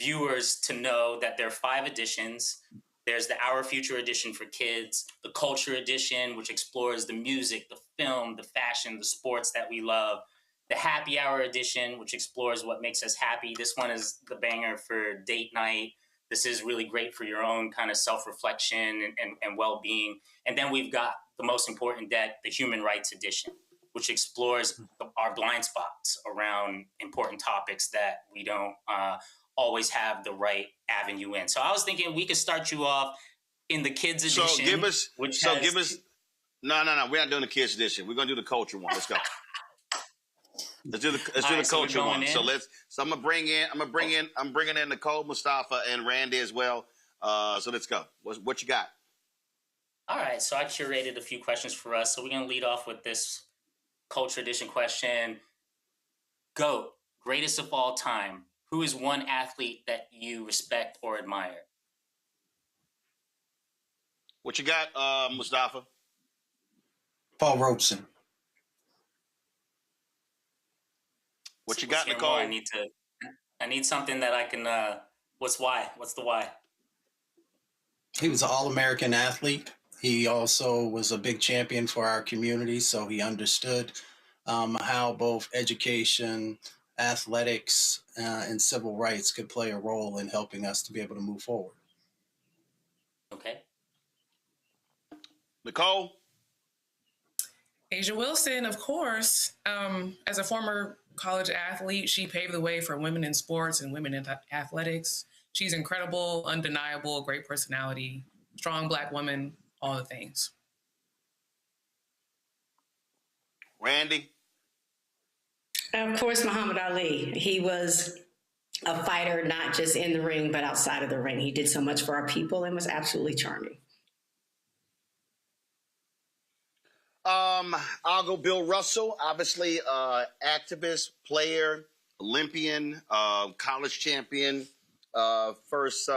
viewers to know that there are 5 editions. There's the Our Future edition for kids, the Culture edition, which explores the music, the film, the fashion, the sports that we love. The Happy Hour edition, which explores what makes us happy. This one is the banger for date night. This is really great for your own kind of self-reflection and well-being. And then we've got the most important deck, the Human Rights edition, which explores our blind spots around important topics that we don't always have the right avenue in. So I was thinking we could start you off in the kids edition. So give us. No. We're not doing the kids edition. We're gonna do the culture one. Let's go. Let's do the culture one. So I'm gonna bring in Nicole, Mustafa, and Randy as well. So let's go. What you got? All right. So I curated a few questions for us. So we're gonna lead off with this culture edition question. GOAT, greatest of all time. Who is one athlete that you respect or admire? What you got, Mustafa? Paul Robeson. What you got, Nicole? I need something that I can. What's the why? He was an All-American athlete. He also was a big champion for our community, so he understood how both education, athletics, and civil rights could play a role in helping us to be able to move forward. Okay. Nicole? Asia Wilson, of course. As a former college athlete, she paved the way for women in sports and women in athletics. She's incredible, undeniable, great personality, strong Black woman, all the things. Randy? Of course, Muhammad Ali. He was a fighter, not just in the ring, but outside of the ring. He did so much for our people and was absolutely charming. I'll go Bill Russell, obviously activist, player, Olympian, college champion, first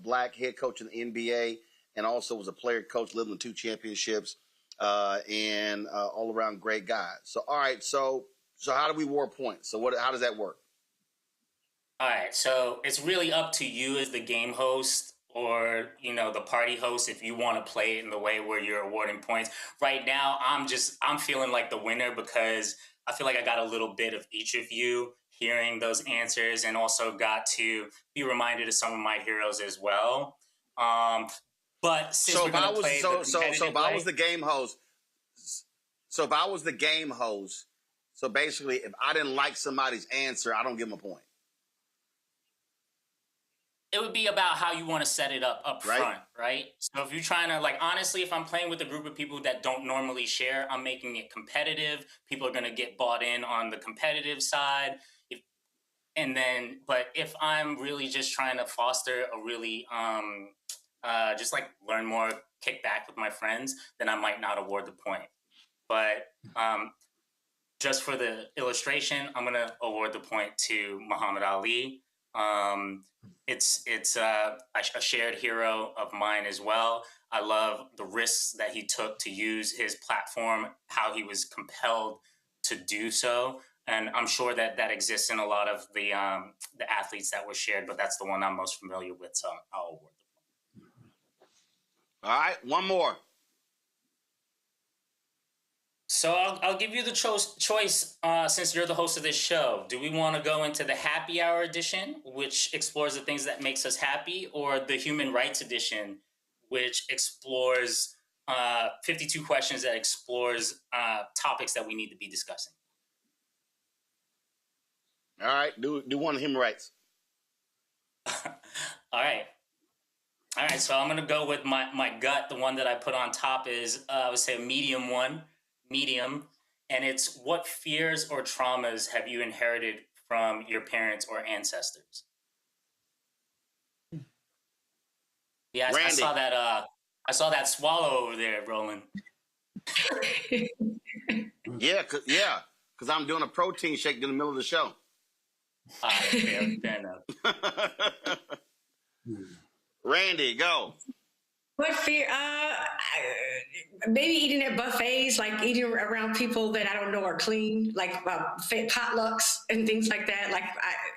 Black head coach in the NBA, and also was a player coach, lived in 2 championships, and all around great guy. So, all right, so how do we award points? So how does that work? All right, so it's really up to you as the game host or, the party host if you want to play it in the way where you're awarding points. Right now, I'm feeling like the winner because I feel like I got a little bit of each of you hearing those answers and also got to be reminded of some of my heroes as well. But since we're going to play if I was the game host, so basically if I didn't like somebody's answer, I don't give them a point. It would be about how you want to set it up front, right? So if you're trying to, honestly, if I'm playing with a group of people that don't normally share, I'm making it competitive. People are going to get bought in on the competitive side. But if I'm really just trying to foster a really, just learn more, kick back with my friends, then I might not award the point. But just for the illustration, I'm going to award the point to Muhammad Ali. It's a shared hero of mine as well. I love the risks that he took to use his platform, how he was compelled to do so. And I'm sure that exists in a lot of the athletes that were shared, but that's the one I'm most familiar with, so I'll award the point. All right, one more. So I'll give you the choice since you're the host of this show. Do we want to go into the Happy Hour edition, which explores the things that makes us happy, or the Human Rights edition, which explores 52 questions that explores topics that we need to be discussing? All right, do one of Human Rights. All right, so I'm going to go with my gut. The one that I put on top is, I would say, a medium one. And it's what fears or traumas have you inherited from your parents or ancestors? Yeah, I saw that swallow over there, Roland. Yeah, because I'm doing a protein shake in the middle of the show. Fair enough. Randy, go. What fear? Maybe eating at buffets, like eating around people that I don't know are clean, like potlucks and things like that. Like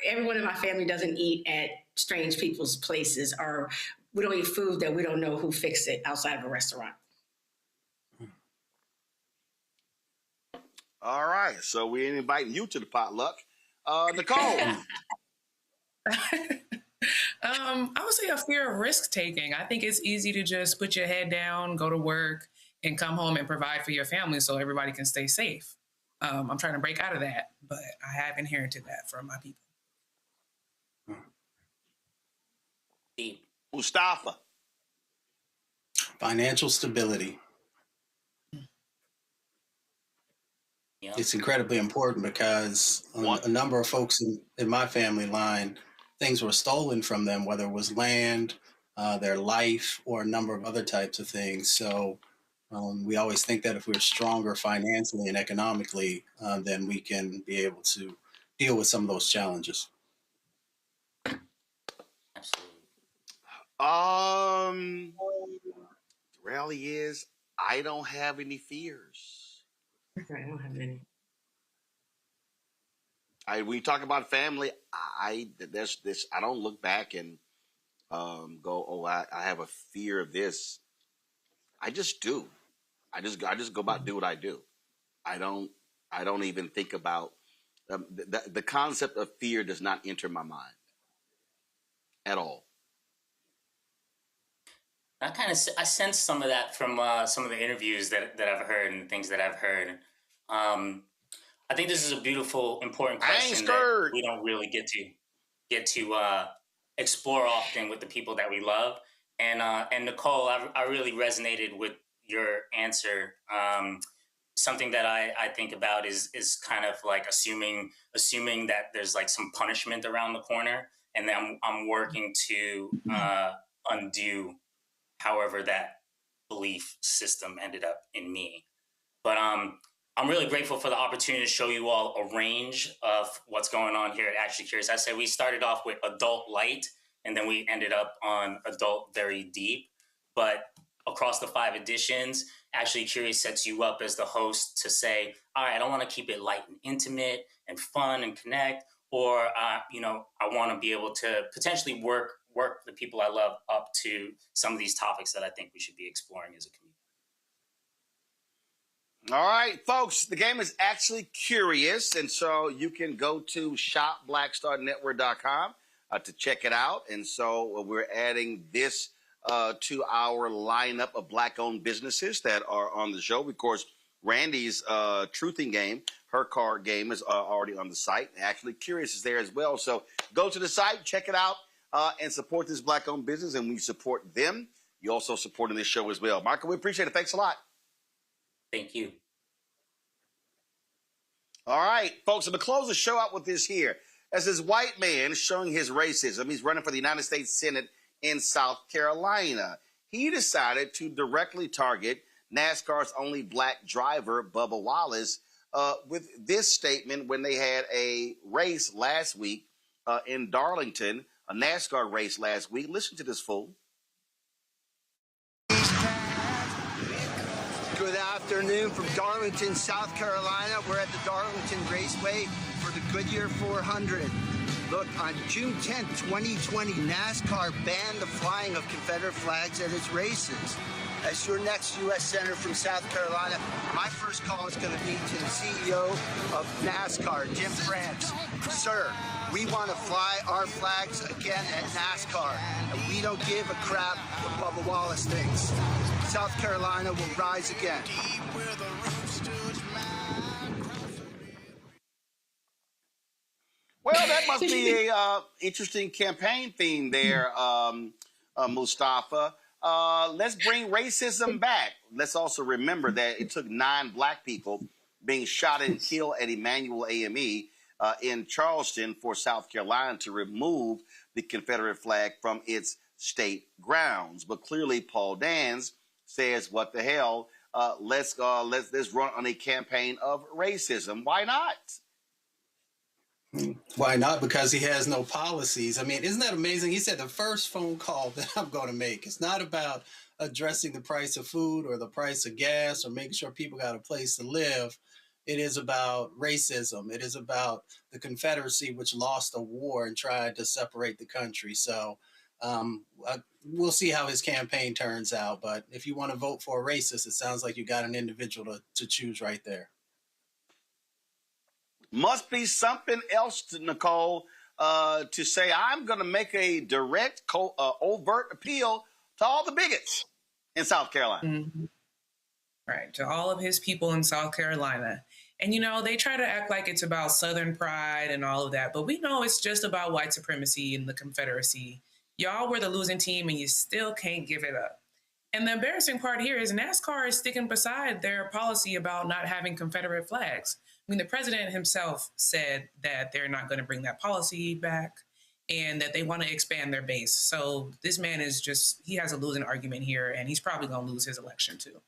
everyone in my family doesn't eat at strange people's places, or we don't eat food that we don't know who fixed it outside of a restaurant. All right, so we're inviting you to the potluck. Nicole. I would say a fear of risk taking. I think it's easy to just put your head down, go to work, and come home and provide for your family so everybody can stay safe. I'm trying to break out of that, but I have inherited that from my people. Mustafa. Financial stability. Yeah. It's incredibly important because a number of folks in my family line, things were stolen from them, whether it was land, their life, or a number of other types of things. So we always think that if we're stronger financially and economically, then we can be able to deal with some of those challenges. The reality is, I don't have any fears. Okay, I don't have any. When you talk about family, I don't look back and go, oh, I have a fear of this. I just do. I just go about do what I do. I don't even think about the concept of fear does not enter my mind at all. I sense some of that from some of the interviews that I've heard and things that I've heard. I think this is a beautiful, important question that we don't really get to explore often with the people that we love. And Nicole, I really resonated with your answer. Something that I think about is kind of like assuming that there's like some punishment around the corner, and then I'm working to undo however that belief system ended up in me. But I'm really grateful for the opportunity to show you all a range of what's going on here at Actually Curious. I said we started off with adult light, and then we ended up on adult very deep. But across the 5 editions, Actually Curious sets you up as the host to say, all right, I want to keep it light and intimate and fun and connect, or I want to be able to potentially work the people I love up to some of these topics that I think we should be exploring as a community. All right, folks, the game is Actually Curious, and so you can go to shopblackstarnetwork.com to check it out. And so we're adding this to our lineup of Black-owned businesses that are on the show. Of course, Randy's truthing game, her card game, is already on the site. Actually Curious is there as well. So go to the site, check it out, and support this Black-owned business. And when you support them, you also supporting this show as well. Marco, we appreciate it. Thanks a lot. Thank you. All right, folks, I'm going to close the show out with this here. As this white man showing his racism, he's running for the United States Senate in South Carolina. He decided to directly target NASCAR's only black driver, Bubba Wallace, with this statement when they had a race last week in Darlington, a NASCAR race last week. Listen to this fool. Good afternoon from Darlington, South Carolina. We're at the Darlington Raceway for the Goodyear 400. Look, on June 10th, 2020, NASCAR banned the flying of Confederate flags at its races. As your next U.S. Senator from South Carolina, my first call is going to be to the CEO of NASCAR, Jim France. Sir, we want to fly our flags again at NASCAR, and we don't give a crap what Bubba Wallace thinks. South Carolina will rise again. Well, that must be a interesting campaign theme there, Mustafa. Let's bring racism back. Let's also remember that it took 9 black people being shot and killed at Emanuel AME in Charleston for South Carolina to remove the Confederate flag from its state grounds. But clearly, Paul Dans says, what the hell? let's run on a campaign of racism. Why not? Why not? Because he has no policies. I mean, isn't that amazing? He said the first phone call that I'm going to make, it's not about addressing the price of food or the price of gas or making sure people got a place to live. It is about racism. It is about the Confederacy, which lost a war and tried to separate the country. So we'll see how his campaign turns out. But if you want to vote for a racist, it sounds like you got an individual to choose right there. Must be something else, Nicole, to say I'm going to make a direct, overt appeal to all the bigots in South Carolina. Mm-hmm. Right, to all of his people in South Carolina. And, they try to act like it's about Southern pride and all of that, but we know it's just about white supremacy and the Confederacy. Y'all were the losing team and you still can't give it up. And the embarrassing part here is NASCAR is sticking beside their policy about not having Confederate flags. I mean, the president himself said that they're not going to bring that policy back and that they want to expand their base. So this man he has a losing argument here, and he's probably going to lose his election too.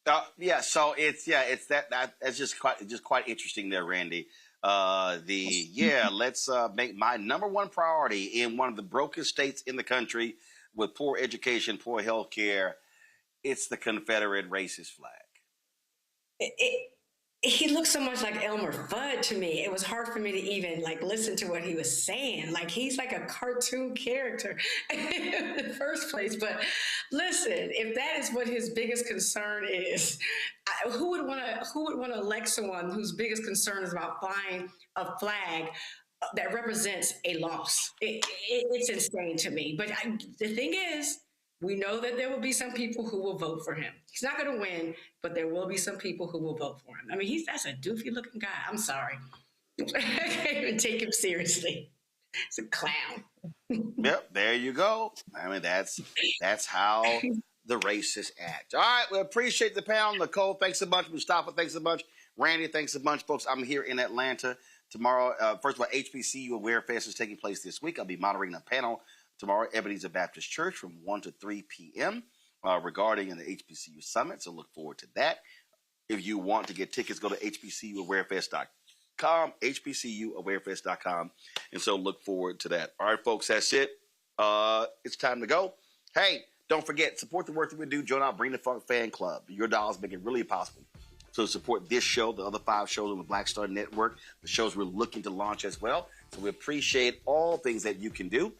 So it's just quite interesting there, Randy. Let's make my number one priority in one of the brokest states in the country with poor education, poor health care. It's the Confederate racist flag. He looks so much like Elmer Fudd to me. It was hard for me to even listen to what he was saying. He's like a cartoon character in the first place. But listen, if that is what his biggest concern is, who would want to elect someone whose biggest concern is about flying a flag that represents a loss? It's insane to me. But the thing is, we know that there will be some people who will vote for him. He's not going to win, but there will be some people who will vote for him. I mean, that's a doofy looking guy. I'm sorry. I can't even take him seriously. He's a clown. Yep, there you go. I mean, that's how the racists act. All right, we appreciate the panel. Nicole, thanks a bunch. Mustafa, thanks a bunch. Randy, thanks a bunch. Folks, I'm here in Atlanta tomorrow. First of all, HBCU Aware Fest is taking place this week. I'll be moderating a panel tomorrow, Ebenezer Baptist Church from 1 to 3 p.m. Regarding the HBCU Summit, so look forward to that. If you want to get tickets, go to hbcuawarefest.com, hbcuawarefest.com, and so look forward to that. All right, folks, that's it. It's time to go. Hey, don't forget, support the work that we do. Join our Bring the Funk Fan Club. Your dollars make it really possible. So support this show, the other 5 shows on the Black Star Network, the shows we're looking to launch as well. So we appreciate all things that you can do.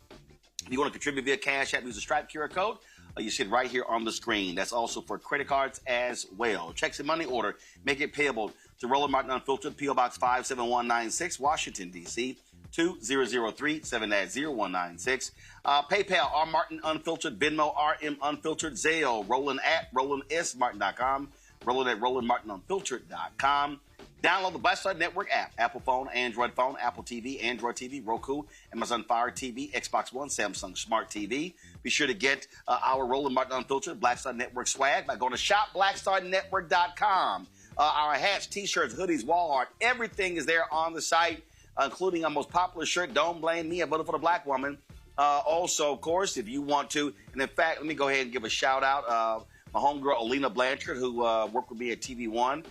If you want to contribute via Cash App, use the Stripe QR code. You see it right here on the screen. That's also for credit cards as well. Checks and money order. Make it payable to Roland Martin Unfiltered, P.O. Box 57196, Washington, D.C. 2003 790-196. PayPal, R. Martin Unfiltered, Venmo, RM Unfiltered, Zelle, Roland at RolandSMartin.com, Roland at RolandMartinUnfiltered.com. Download the Black Star Network app. Apple phone, Android phone, Apple TV, Android TV, Roku, Amazon Fire TV, Xbox One, Samsung Smart TV. Be sure to get our Roland Martin Unfiltered Black Star Network swag by going to shopblackstarnetwork.com. Our hats, t-shirts, hoodies, wall art, everything is there on the site, including our most popular shirt, Don't Blame Me, I Voted for the Black Woman. Also, of course, if you want to, and in fact, let me go ahead and give a shout out. My homegirl, Alina Blanchard, who worked with me at TV One.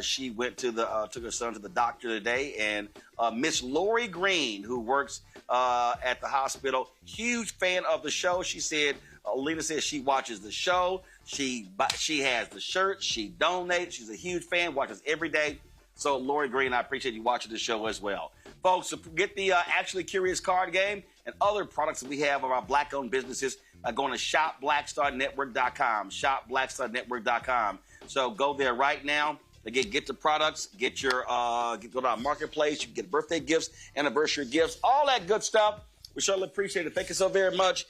She went to took her son to the doctor today, and Miss Lori Green, who works at the hospital, huge fan of the show. She said, Alina says she watches the show. She has the shirt. She donates. She's a huge fan. Watches every day. So Lori Green, I appreciate you watching the show as well, folks. So get the Actually Curious card game and other products that we have of our Black-owned businesses. Going to shopblackstarnetwork.com. Shopblackstarnetwork.com. So go there right now. Again, get the products, go to our marketplace. You can get birthday gifts, anniversary gifts, all that good stuff. We surely appreciate it. Thank you so very much.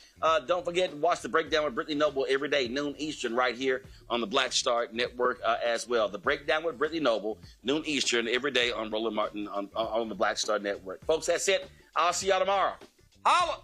Don't forget to watch The Breakdown with Brittany Noble every day, noon Eastern, right here on the Black Star Network as well. The Breakdown with Brittany Noble, noon Eastern, every day on Roland Martin on the Black Star Network. Folks, that's it. I'll see y'all tomorrow. Holla!